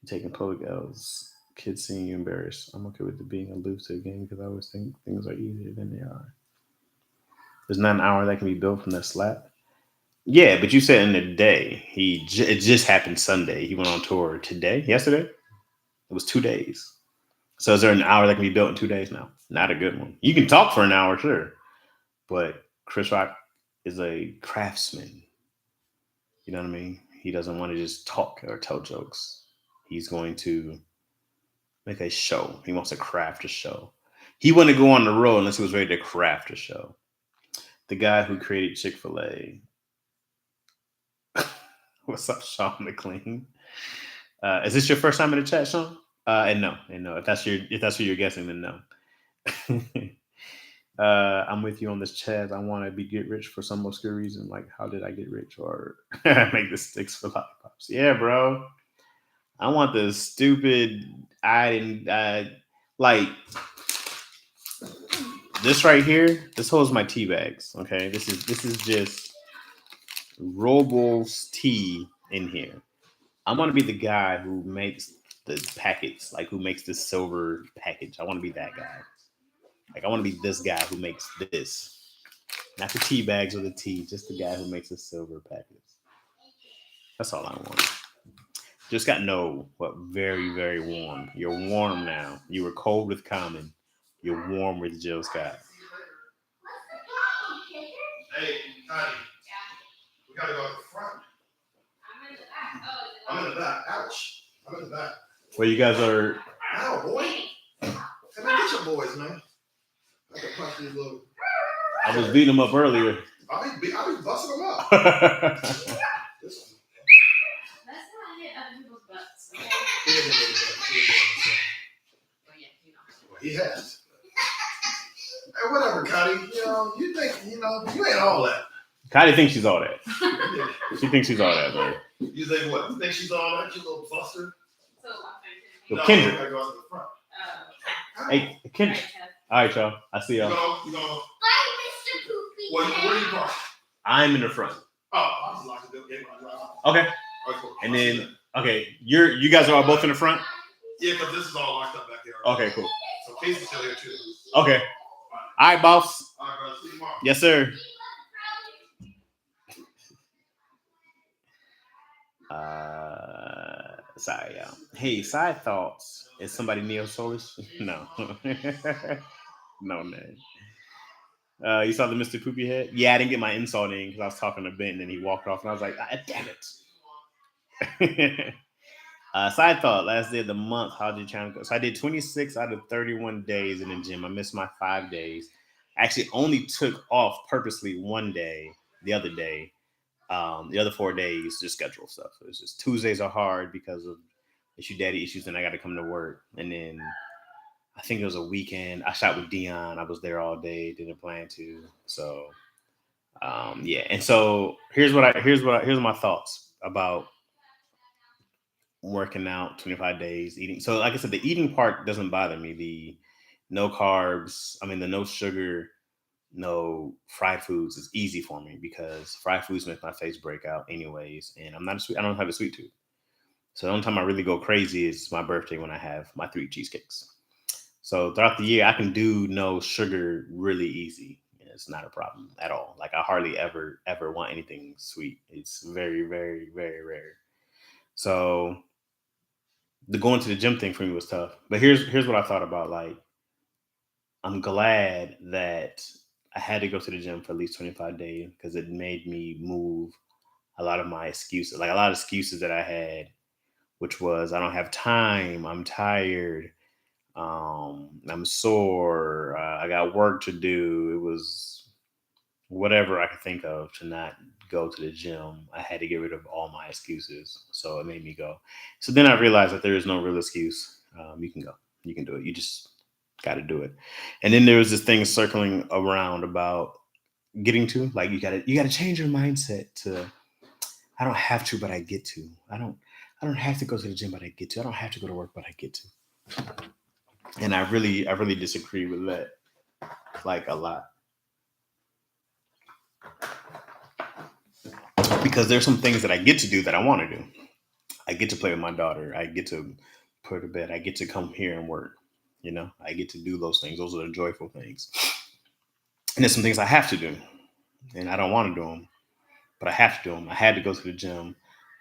taking public L's, kids seeing you embarrassed. I'm okay with it being aloof to a game because I always think things are easier than they are. There's not an hour that can be built from that slap. Yeah, but you said in a day. It just happened Sunday. He went on tour yesterday. It was 2 days. So is there an hour that can be built in 2 days now? Not a good one. You can talk for an hour, sure. But Chris Rock is a craftsman. You know what I mean? He doesn't want to just talk or tell jokes. He's going to make a show. He wants to craft a show. He wouldn't go on the road unless he was ready to craft a show. The guy who created Chick-fil-A. What's up, Sean McLean? Is this your first time in the chat, Sean? And no. If that's who you're guessing, then no. I'm with you on this, Chaz. I want to get rich for some obscure reason, like how did I get rich, or make the sticks for lollipops. Yeah, bro. I want the stupid. Like this right here. This holds my tea bags. Okay, this is just Robles tea in here. I want to be the guy who makes the packets, like who makes this silver package. I want to be that guy. Like, I want to be this guy who makes this. Not the tea bags or the tea, just the guy who makes the silver packets. That's all I want. Just got to know what very, very warm. You're warm now. You were cold with Common. You're warm with Jill Scott. Hey, Connie. We got to go to the front. I'm in the back. Ouch. I'm in the back. Well, you guys are... Ow, boy. Come on, get your boys, man. I can punch these little... I was beating them up earlier. I'll be busting them up. Let's not hit other people's butts. He has. Hey, whatever, Cotty. You think, you ain't all that. Cotty thinks she's all that. She thinks she's all that, man. You think what? You think she's all that? You little buster? So, Kendrick. I gotta go to the front. Hey, Kendrick. All right, y'all. I see y'all. You go. Bye, Mr. Poopy. Where you park? I'm in the front. Oh, I was locked the gate. Okay. And then, okay, you guys are all both in the front? Yeah, but this is all locked up back here. Okay, cool. So Casey's still here too. Okay. All right, boss. All right, brother. See you tomorrow. Yes, sir. Sorry, y'all. Hey, side thoughts. Is somebody neo-soulish? No. No, man. You saw the Mr. Poopy head? Yeah, I didn't get my insult in because I was talking to Ben and then he walked off and I was like, damn it. Side thought, last day of the month, how did your channel go? So I did 26 out of 31 days in the gym. I missed my 5 days. I actually only took off purposely one day, the other day. The other 4 days, just schedule stuff. So it's just Tuesdays are hard because of daddy issues, and I got to come to work. And then I think it was a weekend. I shot with Dion. I was there all day. Didn't plan to. So, yeah. And so here's my thoughts about working out 25 days, eating. So like I said, the eating part doesn't bother me. no carbs. I mean, the no sugar, no fried foods is easy for me because fried foods make my face break out anyways. And I don't have a sweet tooth. So the only time I really go crazy is my birthday when I have my 3 cheesecakes. So throughout the year, I can do no sugar really easy. It's not a problem at all. Like I hardly ever want anything sweet. It's very, very, very rare. So the going to the gym thing for me was tough. But here's what I thought about. Like I'm glad that I had to go to the gym for at least 25 days because it made me move a lot of my excuses, like a lot of excuses that I had, which was I don't have time, I'm tired, I'm sore, I got work to do. It was whatever I could think of to not go to the gym. I had to get rid of all my excuses. So it made me go. So then I realized that there is no real excuse. You can go. You can do it. You just got to do it. And then there was this thing circling around about getting to, like, you gotta change your mindset to, I don't have to, but I get to. I don't have to go to the gym, but I get to. I don't have to go to work, but I get to. And I really disagree with that, like, a lot. Because there's some things that I get to do that I want to do. I get to play with my daughter. I get to put her to bed. I get to come here and work. You know, I get to do those things. Those are the joyful things. And there's some things I have to do, and I don't want to do them, but I have to do them. I had to go to the gym.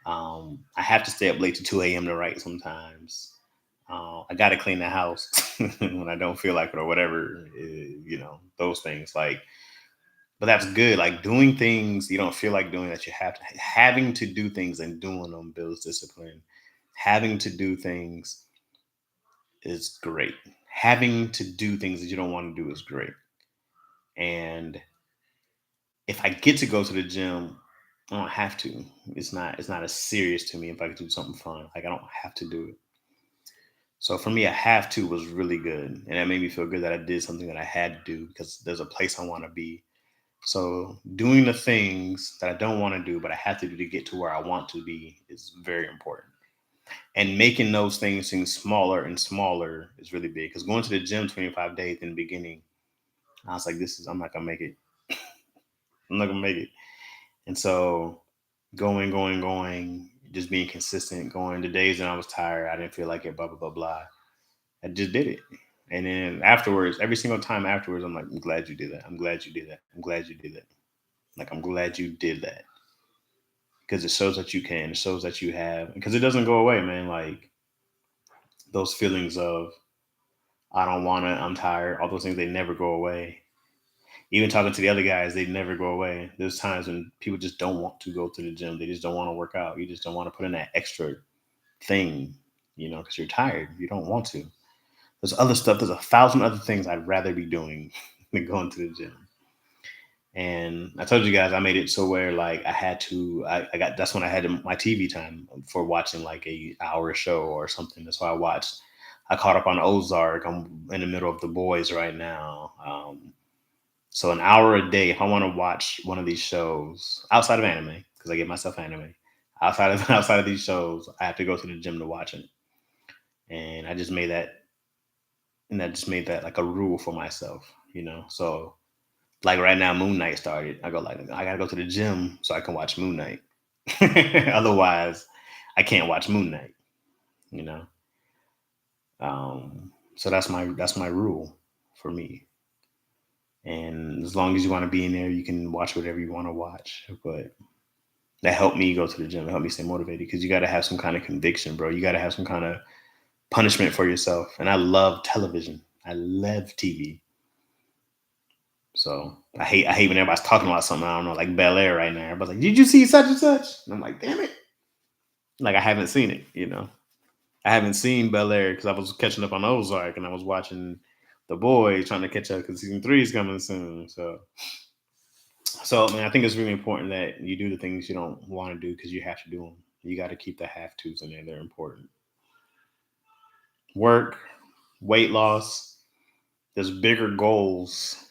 I have to stay up late to 2 a.m. to write sometimes. I got to clean the house when I don't feel like it or whatever, you know, those things. Like, but that's good. Like doing things you don't feel like doing that you have to. Having to do things and doing them builds discipline. Having to do things is great. Having to do things that you don't want to do is great. And if I get to go to the gym, I don't have to. It's not as serious to me if I could do something fun. Like I don't have to do it. So for me, a have to was really good. And that made me feel good that I did something that I had to do because there's a place I want to be. So doing the things that I don't want to do, but I have to do to get to where I want to be is very important. And making those things seem smaller and smaller is really big. Because going to the gym 25 days in the beginning, I was like, I'm not going to make it. I'm not going to make it. And so going, just being consistent, going the days that I was tired, I didn't feel like it, blah, blah, blah, blah. I just did it. And then afterwards, every single time afterwards, I'm like, I'm glad you did that. I'm glad you did that. I'm glad you did that. Like, I'm glad you did that. Because it shows that you can. It shows that you have. Because it doesn't go away, man. Like, those feelings of, I don't want to, I'm tired, all those things, they never go away. Even talking to the other guys, they never go away. There's times when people just don't want to go to the gym. They just don't want to work out. You just don't want to put in that extra thing, you know, because you're tired. You don't want to. There's other stuff. There's 1,000 other things I'd rather be doing than going to the gym. And I told you guys, I made it so where like that's when I had my TV time for watching like a hour show or something. That's why I caught up on Ozark. I'm in the middle of The Boys right now. So an hour a day, if I want to watch one of these shows outside of anime, because I get myself anime, outside of these shows, I have to go to the gym to watch it. And I just made that, like a rule for myself, you know? So like right now, Moon Knight started. I gotta go to the gym so I can watch Moon Knight. Otherwise, I can't watch Moon Knight, you know? So that's my rule for me. And as long as you want to be in there, you can watch whatever you want to watch. But that helped me go to the gym. It helped me stay motivated because you got to have some kind of conviction, bro. You got to have some kind of punishment for yourself. And I love television. I love TV. So I hate when everybody's talking about something, I don't know, like Bel Air right now. Everybody's like, did you see such and such? And I'm like, damn it. Like I haven't seen it, you know. I haven't seen Bel Air because I was catching up on Ozark and I was watching The Boys, trying to catch up because season 3 is coming soon. So man, I think it's really important that you do the things you don't want to do because you have to do them. You got to keep the have tos in there. They're important. Work, weight loss. There's bigger goals.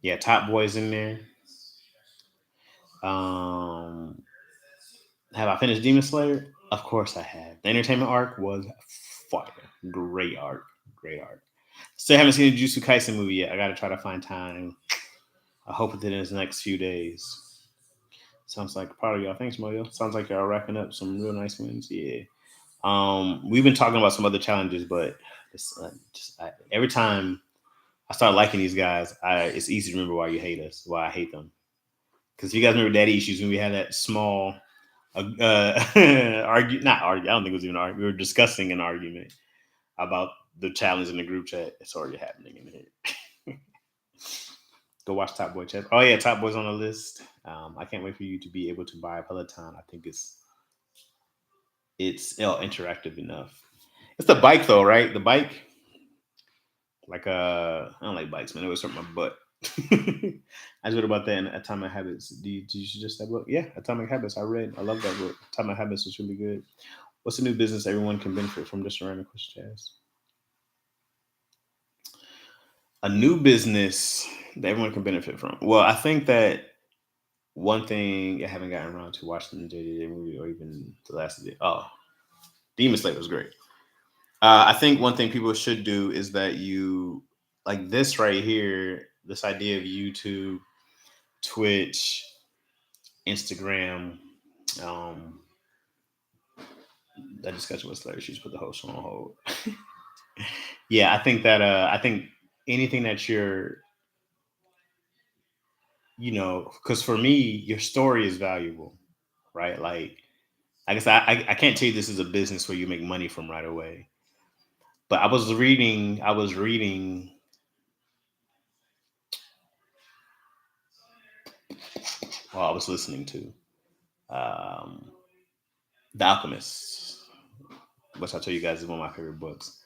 Yeah, Top Boy's in there. Have I finished Demon Slayer? Of course I have. The entertainment arc was fire. Great arc. Still haven't seen the Jujutsu Kaisen movie yet. I got to try to find time. I hope within the next few days. Sounds like part of y'all. Thanks, Moyo. Sounds like y'all racking up some real nice wins. Yeah. We've been talking about some other challenges, but every time I start liking these guys, it's easy to remember why you hate us, why I hate them. Because if you guys remember Daddy Issues when we had that small argue, not argue. I don't think it was even an argument. We were discussing an argument about the challenge in the group chat. It's already happening in here. Go watch Top Boy Chat. Oh yeah, Top Boy's on the list. I can't wait for you to be able to buy a Peloton. I think it's interactive enough. It's the bike though, right? The bike. Like I don't like bikes, man. It always hurt my butt. I just read about that in Atomic Habits. Did you suggest that book? Yeah, Atomic Habits. I love that book. Atomic Habits is really good. What's a new business everyone can benefit from? Just a random question, Jazz. A new business that everyone can benefit from. Well, I think that one thing I haven't gotten around to watching the JJ movie or even the last of it. Oh, Demon Slayer was great. I think one thing people should do is that you like this right here, this idea of YouTube, Twitch, Instagram. That discussion was hilarious. She's put the host on hold. Yeah, I think that I think anything that you're, because for me, your story is valuable, right? Like, I guess I can't tell you this is a business where you make money from right away. But I was reading. Well, I was listening to The Alchemist, which I'll tell you guys is one of my favorite books.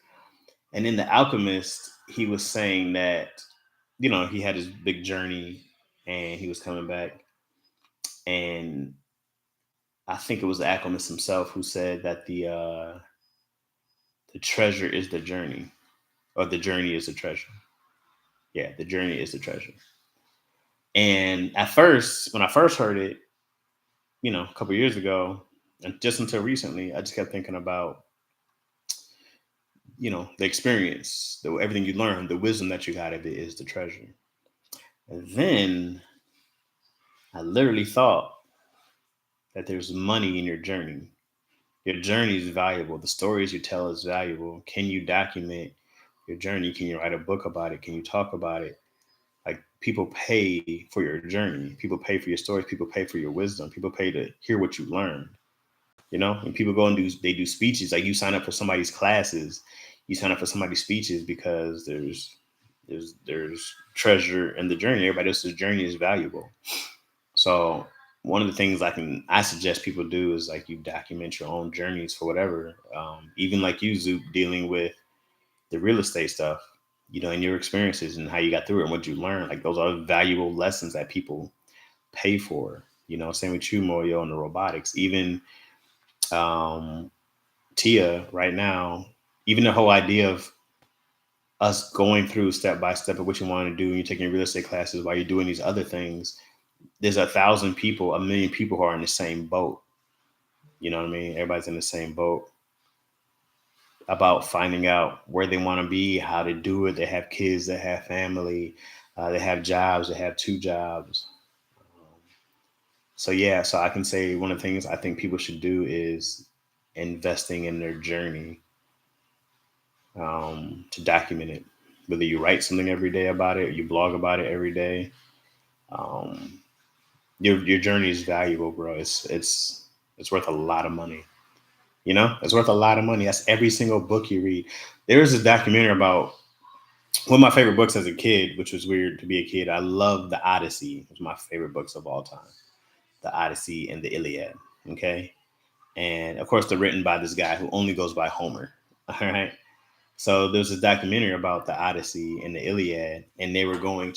And in The Alchemist, he was saying that, he had his big journey and he was coming back. And I think it was the Alchemist himself who said that the treasure is the journey, or the journey is the treasure. Yeah, the journey is the treasure. And at first, when I first heard it, a couple of years ago, and just until recently, I just kept thinking about, the experience, everything you learn, the wisdom that you got of it is the treasure. And then I literally thought that there's money in your journey. Your journey is valuable. The stories you tell is valuable. Can you document your journey? Can you write a book about it? Can you talk about it? Like, people pay for your journey. People pay for your stories. People pay for your wisdom. People pay to hear what you learned. When people go and do speeches, like you sign up for somebody's classes, you sign up for somebody's speeches because there's treasure in the journey. Everybody else's journey is valuable. So one of the things I suggest people do is like you document your own journeys for whatever. Even like you, Zoop, dealing with the real estate stuff, and your experiences and how you got through it and what you learned. Like, those are valuable lessons that people pay for. Same with you, Moyo, and the robotics. Even Tia right now, even the whole idea of us going through step by step of what you want to do, and you're taking real estate classes while you're doing these other things. There's 1,000 people, 1 million people who are in the same boat. You know what I mean? Everybody's in the same boat about finding out where they want to be, how to do it. They have kids, they have family, they have jobs, they have 2 jobs. So I can say one of the things I think people should do is investing in their journey, to document it. Whether you write something every day about it, or you blog about it every day. Your journey is valuable, bro. It's worth a lot of money. It's worth a lot of money. That's every single book you read. There was a documentary about one of my favorite books as a kid, which was weird to be a kid. I love The Odyssey. It was my favorite books of all time. The Odyssey and the Iliad. Okay. And of course, they're written by this guy who only goes by Homer. All right. So there's a documentary about the Odyssey and the Iliad, and they were talking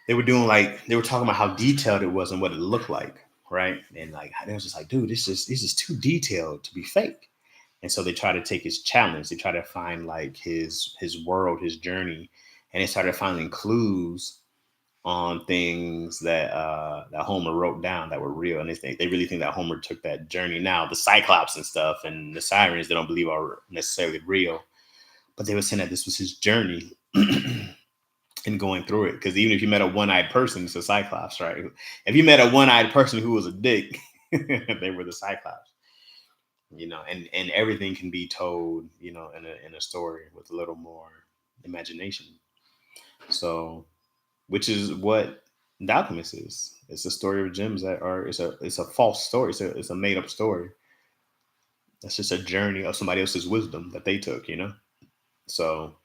about how detailed it was and what it looked like. Right. And like, they was just like, dude, this is too detailed to be fake. And so they try to take his challenge. They try to find like his world, his journey. And they started finding clues on things that that Homer wrote down that were real, and they really think that Homer took that journey. Now the Cyclops and stuff and the sirens they don't believe are necessarily real, but they were saying that this was his journey and going through it. Because even if you met a one-eyed person, it's a Cyclops, right? If you met a one-eyed person who was a dick, they were the Cyclops. You know, and everything can be told, you know, in a story with a little more imagination. So, which is what The Alchemist is. It's a story of gems that are it's a false story. It's a made up story. It's just a journey of somebody else's wisdom that they took, you know. So,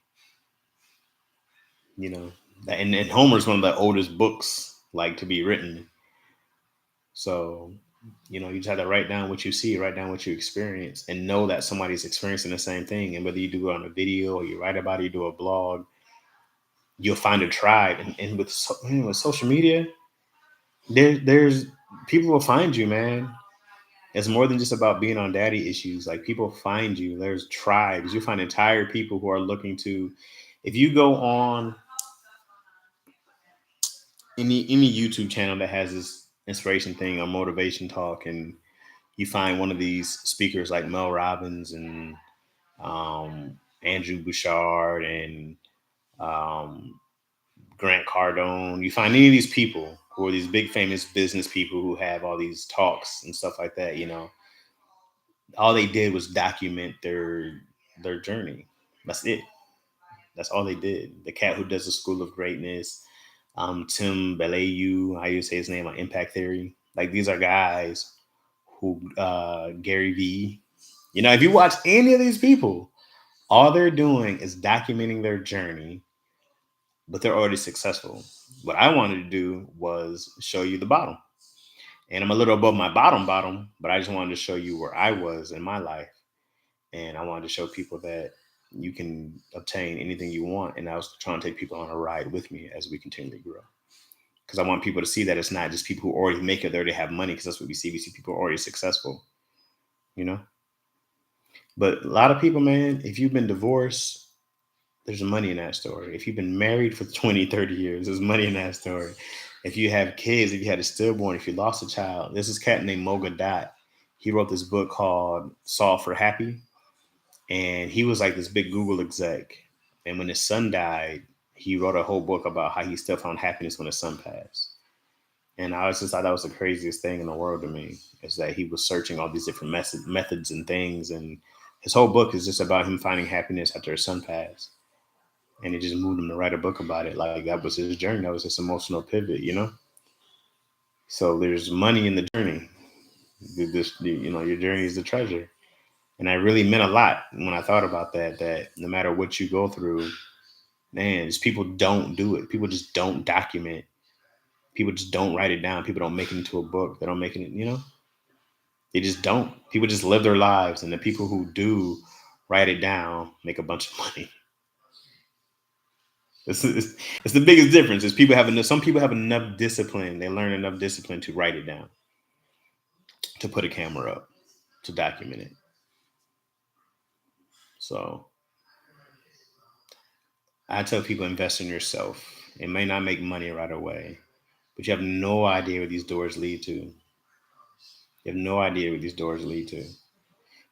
you know, and Homer's one of the oldest books like to be written. So, you know, you just have to write down what you see, write down what you experience, and know that somebody's experiencing the same thing. And whether you do it on a video or you write about it, you do a blog, you'll find a tribe. And with with social media, there's people will find you, man. It's more than just about being on daddy issues. Like people find you. There's tribes. You find entire people who are looking to. If you go on any YouTube channel that has this inspiration thing or motivation talk, and you find one of these speakers like Mel Robbins and Andrew Bouchard and um, Grant Cardone, you find any of these people who are these big famous business people who have all these talks and stuff like that, you know, all they did was document their journey. That's it. That's all they did. The cat who does the School of Greatness, Tim Belayu, I used to say his name on Impact Theory. Like these are guys who Gary Vee. You know, if you watch any of these people, all they're doing is documenting their journey, but they're already successful. What I wanted to do was show you the bottom. And I'm a little above my bottom, but I just wanted to show you where I was in my life. And I wanted to show people that you can obtain anything you want. And I was trying to take people on a ride with me as we continually grow. Because I want people to see that it's not just people who already make it, they already have money, because that's what we see. We see people already successful, you know? But a lot of people, man, if you've been divorced, there's money in that story. If you've been married for 20, 30 years, there's money in that story. If you have kids, if you had a stillborn, if you lost a child, there's this cat named Moga Dot. He wrote this book called Solve for Happy. And he was like this big Google exec. And when his son died, he wrote a whole book about how he still found happiness when his son passed. And I just thought that was the craziest thing in the world to me, is that he was searching all these different methods and things. And his whole book is just about him finding happiness after his son passed. And it just moved him to write a book about it. Like that was his journey. That was his emotional pivot, you know? So there's money in the journey. You know, your journey is the treasure. And that really meant a lot when I thought about that no matter what you go through, man, just people don't do it. People just don't document. People just don't write it down. People don't make it into a book. They don't make it, you know? They just don't. People just live their lives. And the people who do write it down make a bunch of money. It's the biggest difference is some people have enough discipline. They learn enough discipline to write it down, to put a camera up, to document it. So I tell people, invest in yourself. It may not make money right away, but you have no idea where these doors lead to. You have no idea where these doors lead to.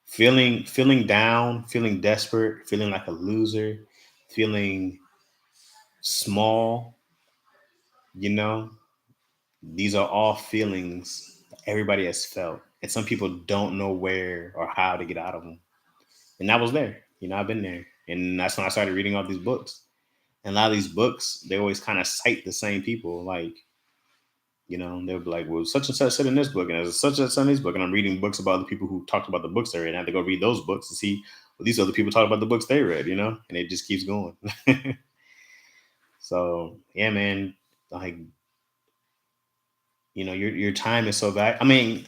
Feeling down, feeling desperate, feeling like a loser, feeling small, you know, these are all feelings everybody has felt. And some people don't know where or how to get out of them. And I was there, you know, I've been there. And that's when I started reading all these books. And a lot of these books, they always kind of cite the same people. Like, you know, they'll be like, well, such and such said in this book, and there's such and such in this book. And I'm reading books about the people who talked about the books they read. And I have to go read those books to see what these other people talk about the books they read, you know? And it just keeps going. So, yeah, man, like, you know, your time is so valuable. I mean,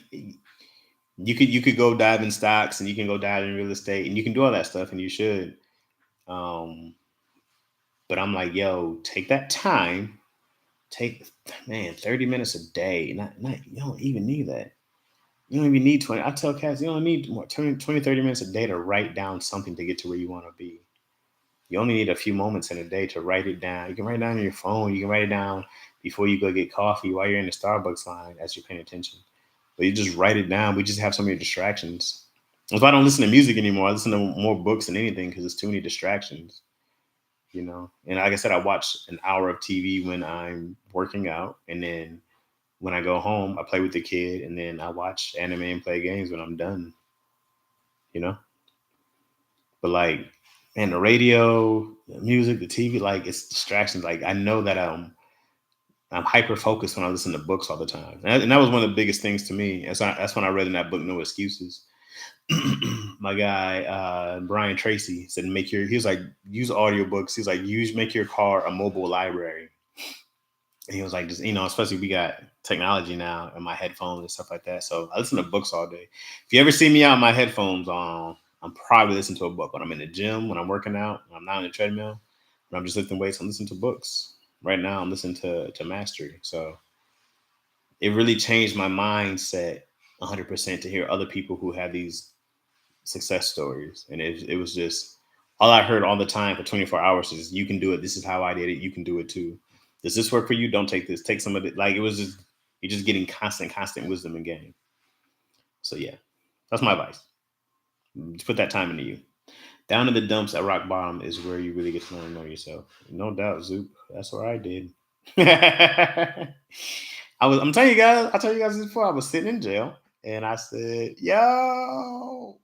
you could go dive in stocks and you can go dive in real estate and you can do all that stuff, and you should. But I'm like, yo, take that time. Take, man, 30 minutes a day. Not you don't even need that. You don't even need 20. I tell cats, you don't need more 20, 30 minutes a day to write down something to get to where you want to be. You only need a few moments in a day to write it down. You can write it down on your phone. You can write it down before you go get coffee, while you're in the Starbucks line, as you're paying attention. But you just write it down. We just have so many distractions. That's why I don't listen to music anymore. I listen to more books than anything because there's too many distractions. You know, and like I said, I watch an hour of TV when I'm working out, and then when I go home, I play with the kid, and then I watch anime and play games when I'm done. You know, but like, man, the radio, the music, the TV, like it's distractions. Like I know that I'm hyper focused when I listen to books all the time, and that was one of the biggest things to me. That's when I read in that book, No Excuses. My guy Brian Tracy said, he was like, use audiobooks. He's like, make your car a mobile library. And he was like, just, you know, especially we got technology now and my headphones and stuff like that. So I listen to books all day. If you ever see me out my headphones on, I'm probably listening to a book when I'm in the gym, when I'm working out, when I'm not on the treadmill, when I'm just lifting weights, I'm listening to books. Right now I'm listening to Mastery. So it really changed my mindset 100% to hear other people who have these success stories. And it was just all I heard all the time for 24 hours is, you can do it. This is how I did it. You can do it too. Does this work for you? Don't take this. Take some of it. Like it was just, you're just getting constant wisdom and game. So yeah, that's my advice. Just put that time into you. Down in the dumps at rock bottom is where you really get to learn and know yourself. No doubt, Zoop. That's what I did. I'm telling you guys, I told you guys this before. I was sitting in jail and I said, yo,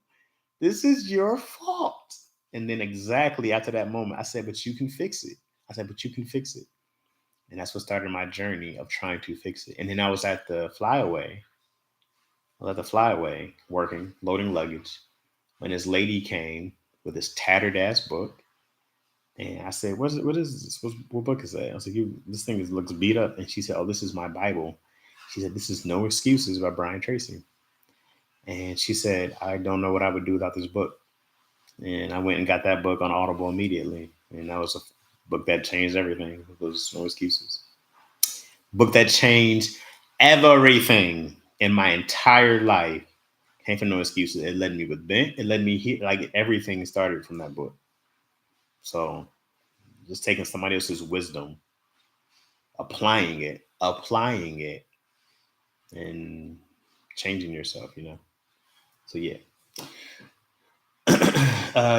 this is your fault. And then exactly after that moment, I said, but you can fix it. I said, but you can fix it. And that's what started my journey of trying to fix it. And then I was at the flyaway. Working, loading luggage, when this lady came with this tattered ass book. And I said, what is this? What book is that? I was like, this thing looks beat up. And she said, oh, this is my Bible. She said, this is No Excuses by Brian Tracy. And she said, I don't know what I would do without this book. And I went and got that book on Audible immediately. And that was a book that changed everything. It was No Excuses. Book that changed everything in my entire life came from No Excuses. It led me with Ben. It led me here. Like everything started from that book. So just taking somebody else's wisdom, applying it, and changing yourself, you know? So yeah.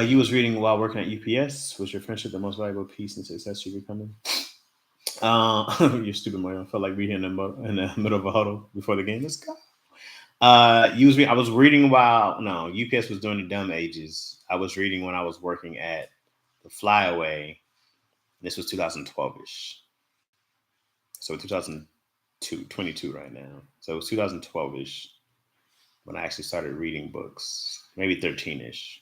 You was reading while working at UPS. Was your friendship the most valuable piece and success you're becoming? You're stupid, Mario. I felt like we in the middle of a huddle before the game. Let's go. I was reading while UPS was doing the dumb ages. I was reading when I was working at the Flyaway. This was 2012ish. So 2022 right now. So it was 2012ish when I actually started reading books. Maybe 13ish.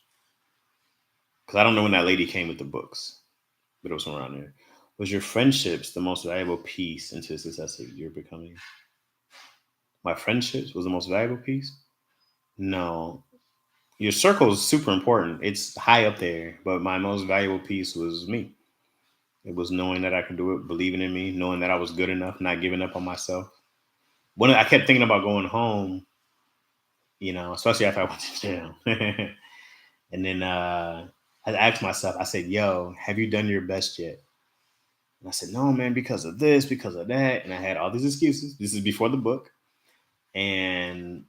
Because I don't know when that lady came with the books, but it was around there. Was your friendships the most valuable piece into the success that you're becoming? My friendships was the most valuable piece? No. Your circle is super important. It's high up there, but my most valuable piece was me. It was knowing that I could do it, believing in me, knowing that I was good enough, not giving up on myself. When I kept thinking about going home, you know, especially after I went to jail. And then I asked myself, I said, yo, have you done your best yet? And I said, no, man, because of this, because of that. And I had all these excuses. This is before the book. And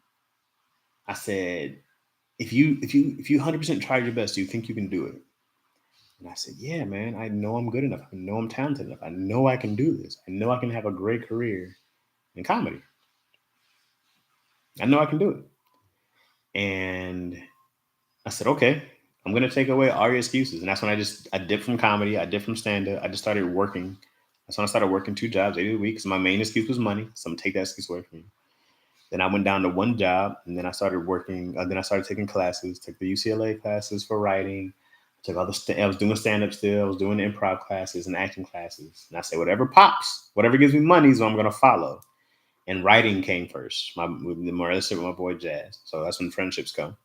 I said, if you 100% tried your best, do you think you can do it? And I said, yeah, man, I know I'm good enough. I know I'm talented enough. I know I can do this. I know I can have a great career in comedy. I know I can do it. And I said, okay, I'm going to take away all your excuses. And that's when I dipped from comedy. I dipped from stand-up. I just started working. That's when I started working 2 jobs 8 a week. So my main excuse was money. So I'm going to take that excuse away from you. Then I went down to 1 job, and then I started working. Then I started taking classes, took the UCLA classes for writing. I was doing stand-up still. I was doing improv classes and acting classes. And I said, whatever pops, whatever gives me money is what I'm going to follow. And writing came first. My relationship with my boy Jazz. So that's when friendships come.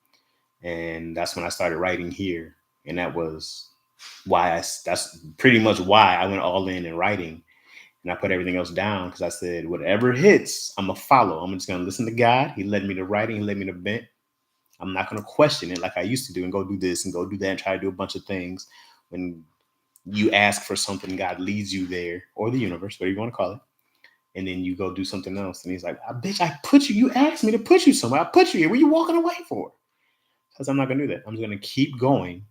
And that's when I started writing here. And that was that's pretty much why I went all in writing. And I put everything else down because I said, whatever hits, I'm going to follow. I'm just going to listen to God. He led me to writing. He led me to vent. I'm not going to question it like I used to do and go do this and go do that and try to do a bunch of things. When you ask for something, God leads you there, or the universe, whatever you want to call it. and then you go do something else. And he's like, bitch, I put you, you asked me to put you somewhere. I put you here. What are you walking away for? Because I'm not going to do that. I'm just going to keep going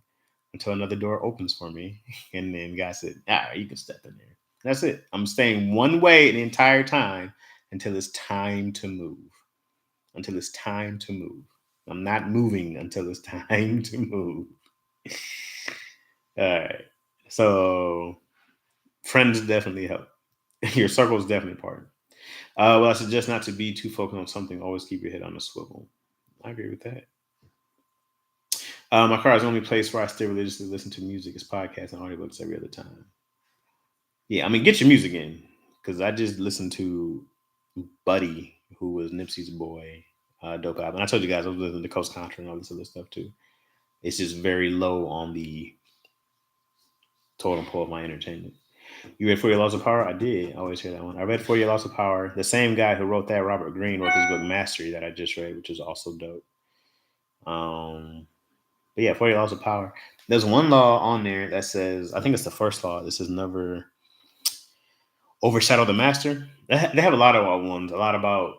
until another door opens for me. And then God said, all right, you can step in there. That's it. I'm staying one way the entire time until it's time to move. Until it's time to move. I'm not moving until it's time to move. All right. So friends definitely help. Your circle is definitely important. Well, I suggest not to be too focused on something. Always keep your head on a swivel. I agree with that. My car is the only place where I still religiously listen to music. It's podcasts and audiobooks every other time. Yeah, I mean, get your music in. Because I just listened to Buddy, who was Nipsey's boy, dope album. And I told you guys I was listening to Coast Contra and all this other stuff too. It's just very low on the totem pole of my entertainment. You read For Your Laws of Power? I did. I always hear that one. I read For Your Laws of Power. The same guy who wrote that, Robert Greene, wrote this book Mastery that I just read, which is also dope. But yeah, For Your Laws of Power. There's one law on there that says, I think it's the first law. This says never overshadow the master. They have a lot of ones, a lot about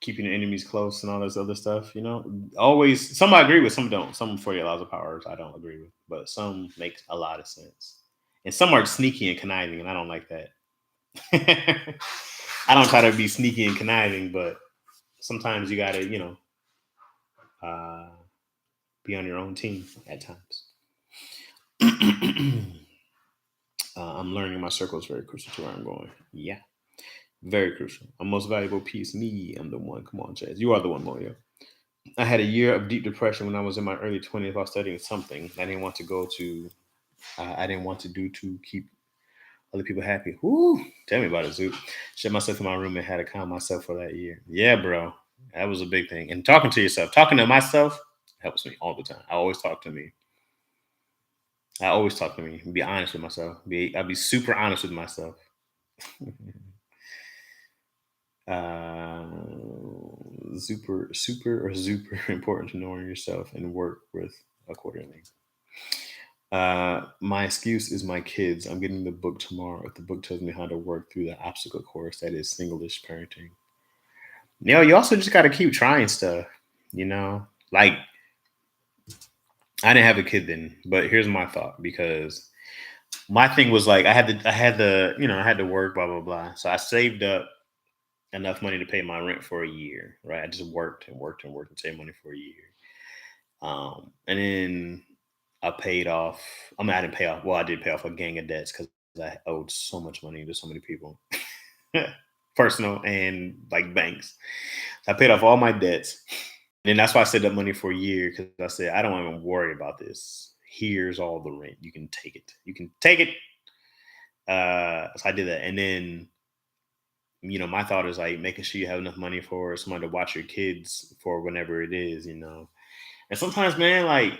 keeping your enemies close and all this other stuff, you know. Always, some I agree with, some don't. Some For Your Laws of Power I don't agree with, but some make a lot of sense. And some are sneaky and conniving, and I don't like that. I don't try to be sneaky and conniving, but sometimes you gotta, you know, be on your own team at times. I'm learning my circle is very crucial to where I'm going. Yeah. Very crucial. A most valuable piece. Me, I'm the one. Come on, Chaz. You are the one, Moyo. I had a year of deep depression when I was in my early 20s while studying something I didn't want to go to. I didn't want to do to keep other people happy. Whoo! Tell me about it, Zoop. Shut myself in my room and had to calm myself for that year. Yeah, bro. That was a big thing. And talking to yourself, talking to myself helps me all the time. I always talk to me. Be honest with myself. I'll be super honest with myself. Super important to knowing yourself and work with accordingly. My excuse is my kids. I'm getting the book tomorrow. If the book tells me how to work through the obstacle course, that is Singlish parenting. You know, you also just got to keep trying stuff, you know, like I didn't have a kid then, but here's my thought, because my thing was like, I had to work, blah, blah, blah. So I saved up enough money to pay my rent for a year, right? I just worked and saved money for a year. And then I paid off. I mean, I didn't pay off. Well, I did pay off a gang of debts because I owed so much money to so many people, personal and like banks. So I paid off all my debts. And that's why I saved up money for a year, because I said, I don't even worry about this. Here's all the rent. You can take it. So I did that. And then, you know, my thought is like making sure you have enough money for someone to watch your kids for whenever it is, you know. And sometimes, man, like,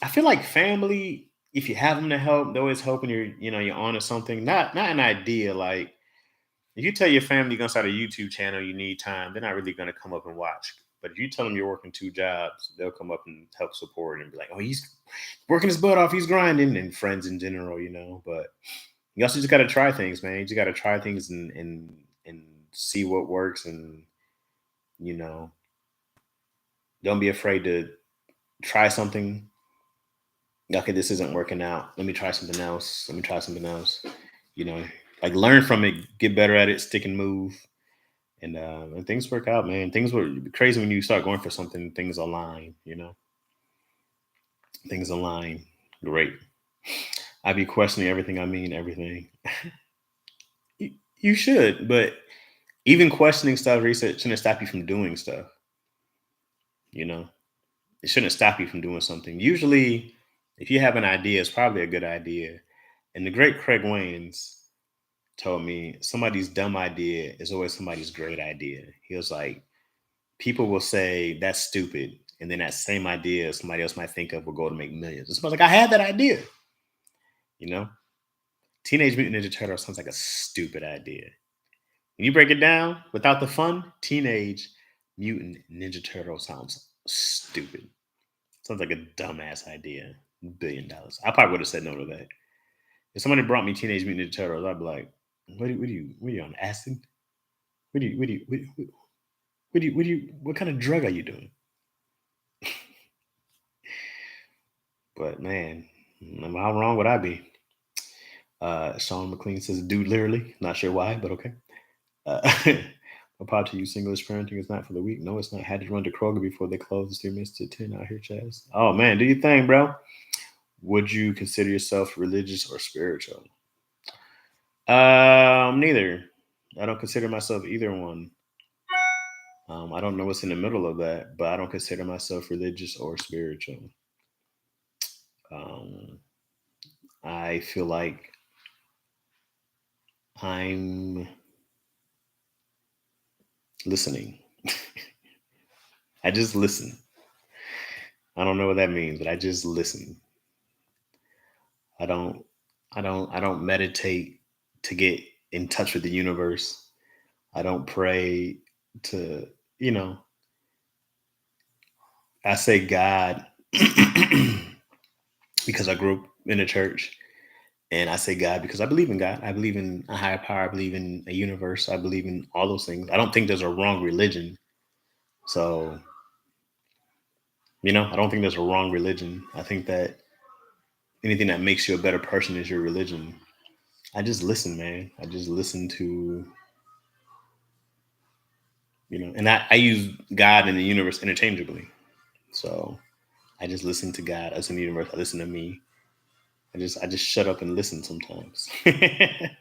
I feel like family, if you have them to help, they're always helping you're on to something. Not an idea. Like, if you tell your family you're going to start a YouTube channel, you need time, they're not really going to come up and watch. But if you tell them you're working 2 jobs, they'll come up and help support and be like, oh, he's working his butt off, he's grinding, and friends in general, you know. But you also just got to try things, man. You just got to try things and see what works, and, you know, don't be afraid to try something. Okay, this isn't working out. Let me try something else. You know, like, learn from it, get better at it, stick and move. And things work out, man. Things were crazy when you start going for something. Things align, you know. Things align. Great. I be questioning everything. I mean everything. You should, but even questioning stuff, research shouldn't stop you from doing stuff. You know, it shouldn't stop you from doing something. Usually, if you have an idea, it's probably a good idea. And the great Craig Waynes told me somebody's dumb idea is always somebody's great idea. He was like, people will say that's stupid, and then that same idea somebody else might think of will go to make millions. And somebody's like, I had that idea. You know, Teenage Mutant Ninja Turtles sounds like a stupid idea. When you break it down without the fun, Teenage Mutant Ninja Turtle sounds stupid. Sounds like a dumbass idea. $1 billion. I probably would have said no to that. If somebody brought me Teenage Mutant Ninja Turtles, I'd be like, What are you on acid? What kind of drug are you doing? But man, how wrong would I be? Sean McLean says, dude, literally. Not sure why, but okay. My part to you, English parenting is not for the weak. No, it's not. Had to run to Kroger before they closed. It's 3 minutes to 10 out here, Chaz. Oh, man, do your thing, bro. Would you consider yourself religious or spiritual? Neither. I don't consider myself either one. I don't know what's in the middle of that, but I don't consider myself religious or spiritual. I feel like I'm listening. I just listen. I don't know what that means, but I just listen. I don't meditate to get in touch with the universe. I don't pray to, I say God because I grew up in a church, and I say God because I believe in God. I believe in a higher power. I believe in a universe. I believe in all those things. I don't think there's a wrong religion. So, I don't think there's a wrong religion. I think that anything that makes you a better person is your religion. I just listen, man. I just listen to, and I use God and the universe interchangeably. So I just listen to God as in the universe. I listen to me. I just shut up and listen sometimes. And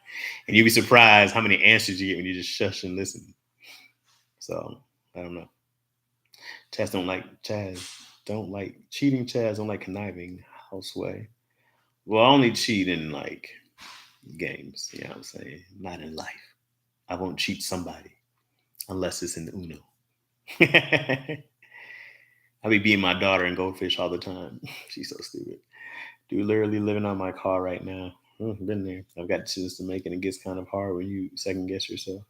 you'd be surprised how many answers you get when you just shush and listen. So I don't know. Chaz don't like cheating. Chaz don't like conniving. Houseway. Well, I only cheat in like games. You know what I'm saying? Not in life. I won't cheat somebody unless it's in Uno. I be beating my daughter in Goldfish all the time. She's so stupid. Dude, literally living on my car right now. Been there. I've got decisions to make, and it gets kind of hard when you second guess yourself.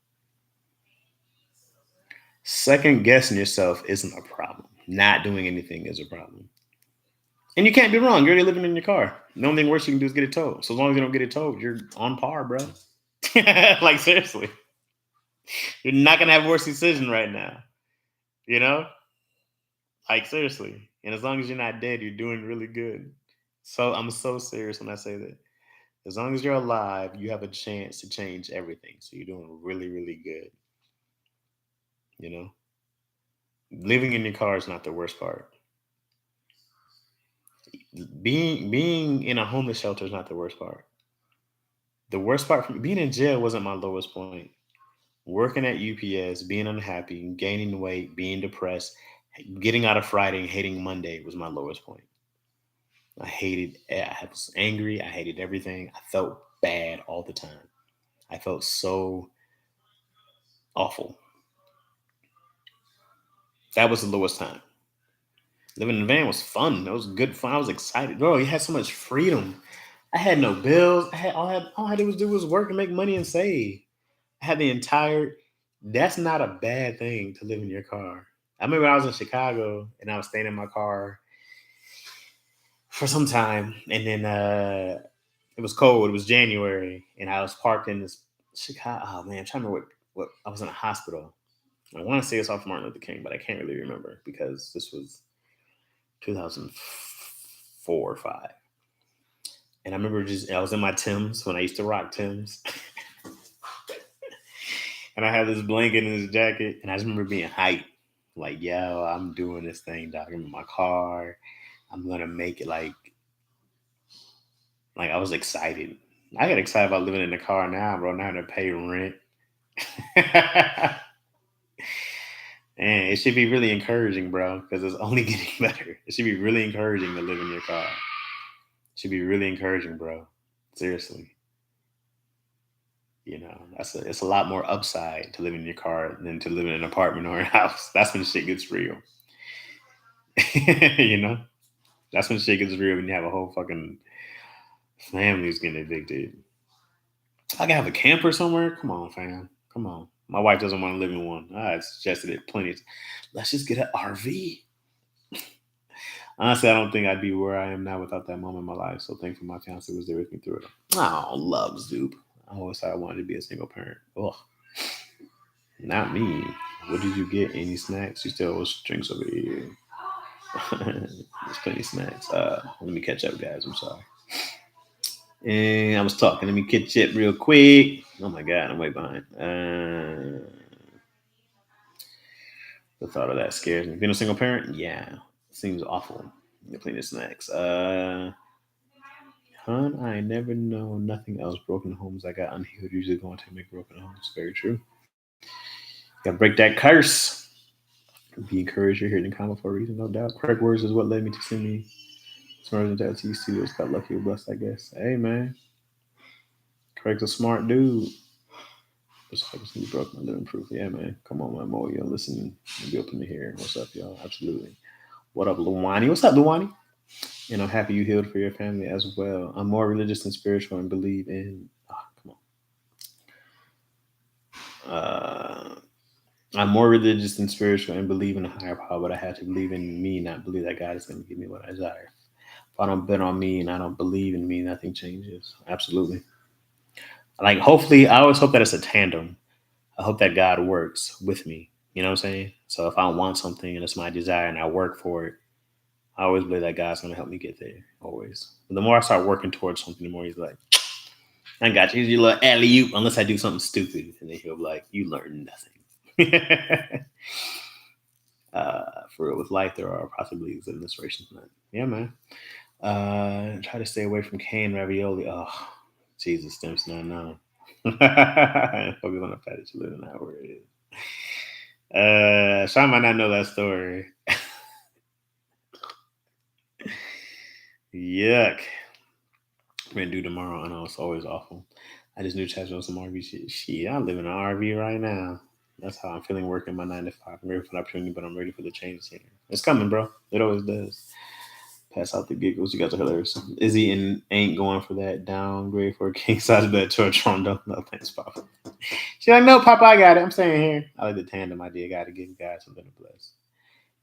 Second guessing yourself isn't a problem. Not doing anything is a problem. And you can't be wrong. You're already living in your car. The only thing worse you can do is get it towed. So as long as you don't get it towed, you're on par, bro. Like, seriously. You're not going to have a worse decision right now. Like, seriously. And as long as you're not dead, you're doing really good. So I'm so serious when I say that. As long as you're alive, you have a chance to change everything. So you're doing really, really good. Living in your car is not the worst part. Being in a homeless shelter is not the worst part. The worst part from being in jail wasn't my lowest point. Working at UPS, being unhappy, gaining weight, being depressed, getting out of Friday and hating Monday was my lowest point. I was angry. I hated everything. I felt bad all the time. I felt so awful. That was the lowest time. Living in the van was fun. It was good fun. I was excited. Bro, you had so much freedom. I had no bills. All I had to do was work and make money and save. I had that's not a bad thing to live in your car. I remember when I was in Chicago and I was staying in my car for some time, and then it was cold. It was January, and I was parked in this Chicago. Oh man, I'm trying to remember what I was in a hospital. I want to say it's off Martin Luther King, but I can't really remember because this was 2004 or 5. And I remember I was in my Timbs when I used to rock Timbs. And I had this blanket and this jacket, and I just remember being hyped. Like, yo, I'm doing this thing, dog. I'm in my car. I'm going to make it like I was excited. I get excited about living in the car now, bro. Not having to pay rent. And it should be really encouraging, bro, because it's only getting better. It should be really encouraging to live in your car. It should be really encouraging, bro. Seriously. It's a lot more upside to live in your car than to live in an apartment or a house. That's when shit gets real. That's when shit gets real when you have a whole fucking family's getting evicted. I can have a camper somewhere. Come on, fam. Come on. My wife doesn't want to live in one. I suggested it plenty. Let's just get an RV. Honestly, I don't think I'd be where I am now without that moment in my life. So thankful my fiance was there with me through it. Oh, love, Zoop. I always thought I wanted to be a single parent. Ugh. Not me. What did you get? Any snacks? You still always drinks over here. There's plenty of snacks. Let me catch up, guys. I'm sorry. And I was talking. Let me catch up real quick. Oh my god, I'm way behind. The thought of that scares me. Being a single parent, yeah, seems awful. Plenty of snacks. Hun, I never know nothing else. Broken homes. I got unhealed. Usually going to make broken homes. Very true. Gotta break that curse. Be encouraged. You're here in the comment for a reason, no doubt. Correct words is what led me to send me Smarter than LT Studios. Got lucky or blessed, I guess. Hey, man. Craig's a smart dude. Just like you broke my living proof. Yeah, man. Come on, man. Mo, y'all listen and be open to hear. What's up, y'all? Absolutely. What up, Luwani? What's up, Luwani? And I'm happy you healed for your family as well. I'm more religious and spiritual and believe in. Come on. I'm more religious and spiritual and believe in a higher power, but I have to believe in me, not believe that God is going to give me what I desire. If I don't bet on me and I don't believe in me, nothing changes. Absolutely. Like, hopefully, I always hope that it's a tandem. I hope that God works with me. You know what I'm saying? So if I want something and it's my desire and I work for it, I always believe that God's going to help me get there. Always. But the more I start working towards something, the more he's like, I got you. Here's your little alley-oop, unless I do something stupid. And then he'll be like, you learn nothing. For real, with life, there are possibilities of inspiration. Yeah, man. Try to stay away from canned ravioli. Oh, Jesus, Stimson, I know. Focus on the fact that you live in that where it is. Sean might not know that story. Yuck. I'm gonna do tomorrow. I know it's always awful. I just knew Chaz on some RV shit. Shit, I live in an RV right now. That's how I'm feeling working my 9 to 5. I'm ready for the opportunity, but I'm ready for the change here. It's coming, bro. It always does. Pass out the giggles. You guys are hilarious. Izzy and ain't going for that downgrade for a king size bed to a Toronto. No, thanks, Papa. She's like, no, Papa, I got it. I'm staying here. I like the tandem idea. Got to give you guys something to bless.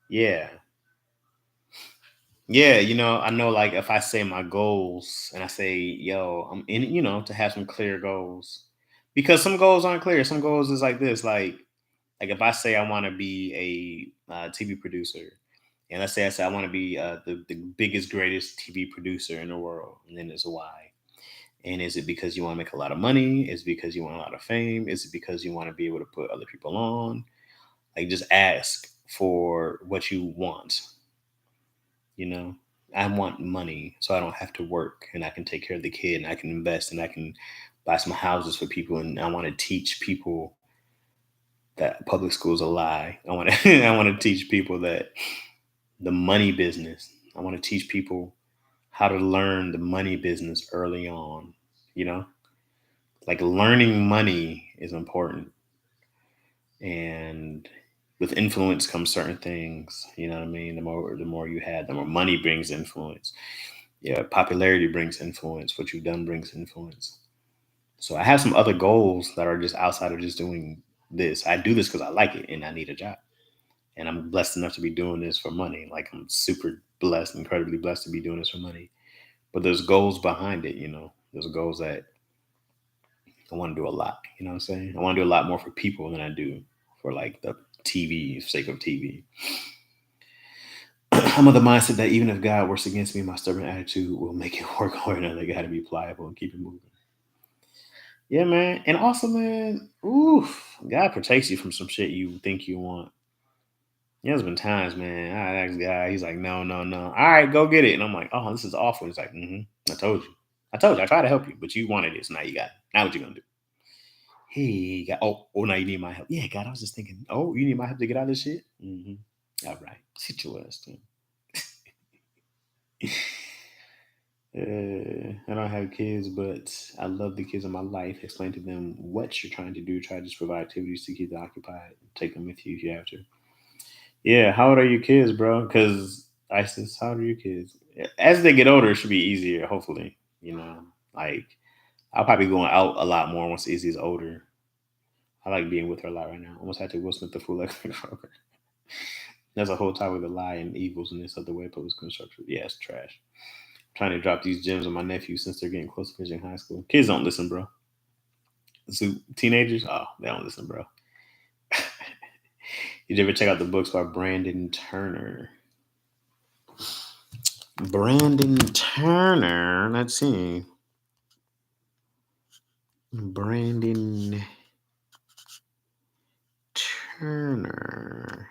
Yeah. Yeah, I know, like, if I say my goals and I say, yo, I'm in, to have some clear goals. Because some goals aren't clear. Some goals is like this. Like if I say I want to be a TV producer, and let's say I want to be the biggest, greatest TV producer in the world, and then there's a why. And is it because you want to make a lot of money? Is it because you want a lot of fame? Is it because you want to be able to put other people on? Like, just ask for what you want. I want money so I don't have to work, and I can take care of the kid, and I can invest, and I can buy some houses for people. And I want to teach people that public school is a lie. I want to teach people that the money business. I want to teach people how to learn the money business early on. Like, learning money is important, and with influence comes certain things. You know what I mean? The more you have, the more money brings influence. Yeah, popularity brings influence. What you've done brings influence. So I have some other goals that are just outside of just doing this. I do this because I like it and I need a job. And I'm blessed enough to be doing this for money. Like, I'm super blessed, incredibly blessed to be doing this for money. But there's goals behind it, There's goals that I want to do a lot. You know what I'm saying? I want to do a lot more for people than I do for, like, the TV, sake of TV. I'm of the mindset that even if God works against me, my stubborn attitude will make it work hard. And I got to be pliable and keep it moving. Yeah, man. And also, man, God protects you from some shit you think you want. There's been times, man, I asked God, he's like, no. All right, go get it. And I'm like, oh, this is awful. He's like, I told you. I tried to help you, but you wanted it, so now you got it. Now what you gonna do? Hey, God, now you need my help. Yeah, God, I was just thinking, you need my help to get out of this shit? All right, sit your ass down. I don't have kids, but I love the kids in my life. Explain to them what you're trying to do. Try to just provide activities to keep them occupied. Take them with you if you have to. Yeah, how old are your kids, bro? Because ISIS, how old are your kids? As they get older, it should be easier, hopefully. Like, I'll probably be going out a lot more once Izzy's older. I like being with her a lot right now. Almost had to Will Smith the fool. There's a whole topic of lie and evils in this other way, but it was constructive. Yeah, it's trash. I'm trying to drop these gems on my nephew since they're getting close to finishing high school. Kids don't listen, bro. So teenagers? Oh, they don't listen, bro. Did you ever check out the books by Brandon Turner? Brandon Turner. Let's see. Brandon Turner.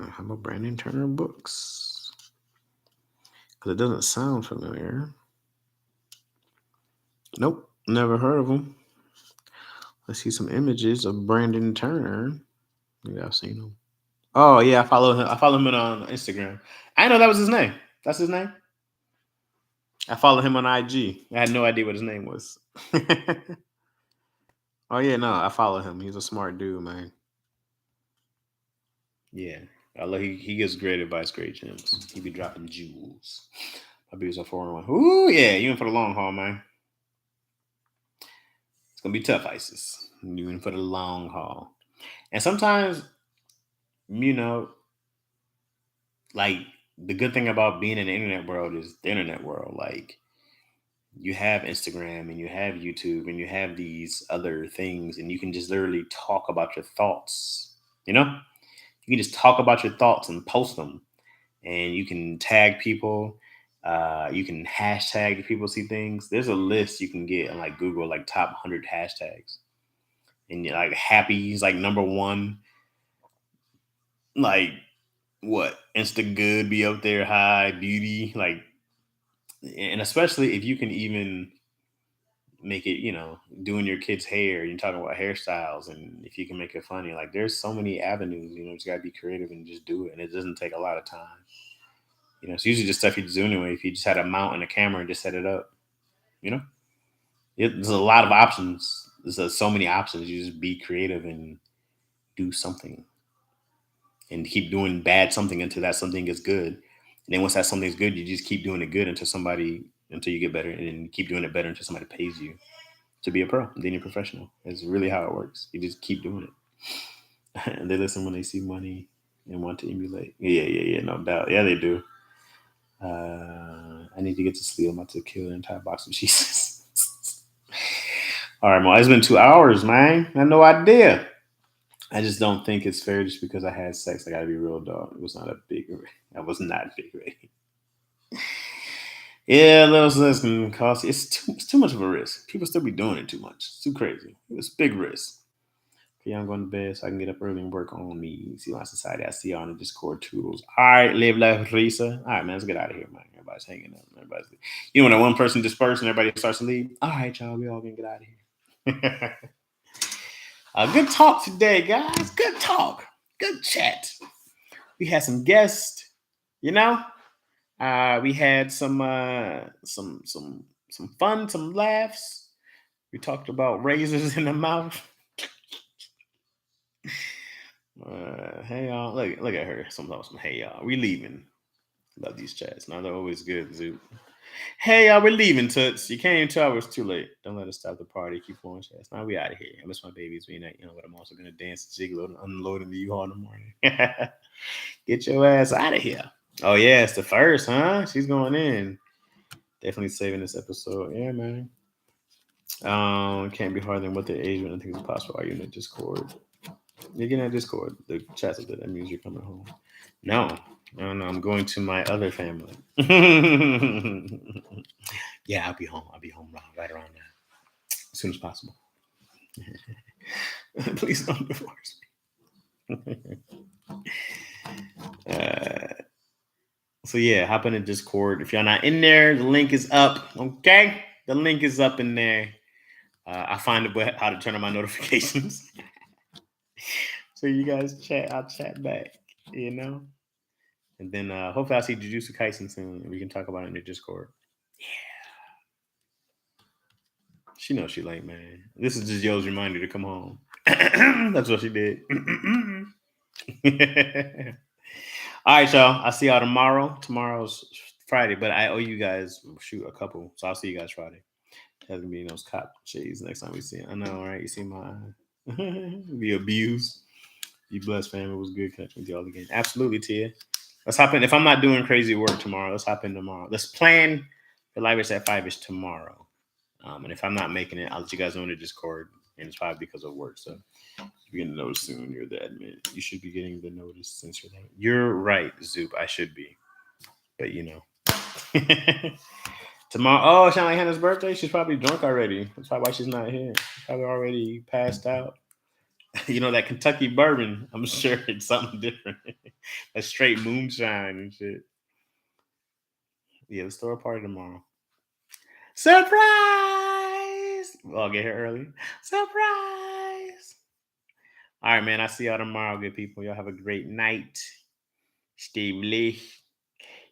How about Brandon Turner books? Because it doesn't sound familiar. Nope, never heard of him. Let's see some images of Brandon Turner. Maybe I've seen him. Oh yeah, I follow him. I follow him on Instagram. I know that was his name. That's his name. I follow him on IG. I had no idea what his name was. Oh yeah, no, I follow him. He's a smart dude, man. Yeah, I love he gives great advice, great gems. He be dropping jewels. My beers are 4-1. Ooh yeah, you in for the long haul, man. It's gonna be tough, ISIS. You in for the long haul, and sometimes, you know, like the good thing about being in the internet world is the internet world. Like you have Instagram and you have YouTube and you have these other things, and you can just literally talk about your thoughts. You know, you can just talk about your thoughts and post them, and you can tag people. You can hashtag if people see things. There's a list you can get on like Google, like top 100 hashtags, and you're like happy is like number one. Like what Insta good be up there high beauty like, and especially if you can even make it, you know, doing your kid's hair. You're talking about hairstyles, and if you can make it funny, like there's so many avenues. You know, you just gotta be creative and just do it, and it doesn't take a lot of time. You know, it's usually just stuff you just do anyway. If you just had a mount and a camera and just set it up, you know, there's a lot of options. There's so many options. You just be creative and do something, and keep doing bad something until that something is good. And then once that something's good, you just keep doing it good until you get better, and then keep doing it better until somebody pays you to be a pro. And then you're professional. It's really how it works. You just keep doing it. And they listen when they see money and want to emulate. Yeah, no doubt. Yeah, they do. I need to get to sleep. I'm about to kill an entire box of cheeses. All right, Mo. It's been 2 hours, man. I had no idea. I just don't think it's fair just because I had sex. I gotta be real, dog. It was not a big rating. I was not a big rating. Yeah, little less can cost. It's too much of a risk. People still be doing it too much. It's too crazy. It's big risk. Okay, I'm going to bed so I can get up early and work on me. See my society. I see you on the Discord tools. All right, live life, Risa. All right, man, let's get out of here, man. Everybody's hanging up. You know, when that one person disperses and everybody starts to leave. All right, y'all, we all gonna get out of here. Good talk today, guys. Good talk. Good chat. We had some guests. You know. We had some fun, some laughs. We talked about razors in the mouth. Hey y'all, look at her. Some hey y'all, we leaving. Love these chats. Now they're always good, Zoo. Hey y'all, we're leaving, Toots. You can't even tell it's too late. Don't let us stop the party. Keep going, chats. Now we out of here. I miss my babies being at, but I'm also gonna dance Jiggle and unload in the U-Haul in the morning. Get your ass out of here. Oh yeah, it's the first, huh? She's going in. Definitely saving this episode. Yeah, man. Can't be harder than what the age when I think it's possible. Are you in the Discord? You're getting at Discord. The chat's up there. That means you're coming home. No. I'm going to my other family. Yeah, I'll be home. Right around now. As soon as possible. Please don't divorce me. So yeah, hop in the Discord. If y'all not in there, the link is up. Okay, the link is up in there. I find how to turn on my notifications. So you guys chat. I'll chat back. You know, and then hopefully I'll see Jujutsu Kaisen soon, and we can talk about it in the Discord. Yeah, she knows she late, man. This is just Yo's reminder to come home. That's what she did. All right, y'all. I'll see y'all tomorrow. Tomorrow's Friday, but I owe you guys a couple. So I'll see you guys Friday. That's gonna be those cop shades next time we see it. I know, right? You see my be abused. Be blessed, fam. It was good catching with y'all again. Absolutely, Tia. Let's hop in. If I'm not doing crazy work tomorrow, let's hop in tomorrow. Let's plan The live is at 5 is tomorrow. And if I'm not making it, I'll let you guys know in the Discord. And it's probably because of work. So you're getting a notice soon. You're the admin. You should be getting the notice since you're there. You're right, Zoop. I should be. But you know. Tomorrow. Oh, it's not like Hannah's birthday. She's probably drunk already. That's probably why she's not here. She's probably already passed out. You know, that Kentucky bourbon. I'm sure it's something different. A straight moonshine and shit. Yeah, let's throw a party tomorrow. Surprise! I'll get here early. Surprise! All right, man. I'll see y'all tomorrow, good people. Y'all have a great night. Stay blessed.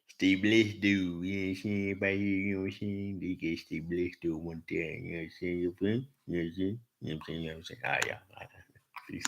Stay blessed, dude. You know what I'm saying? Everybody here, you know what I'm saying? They get stay blessed, do one thing. You know what I'm saying? You know what I'm saying? You know what I'm saying? All right, y'all. All right. Peace.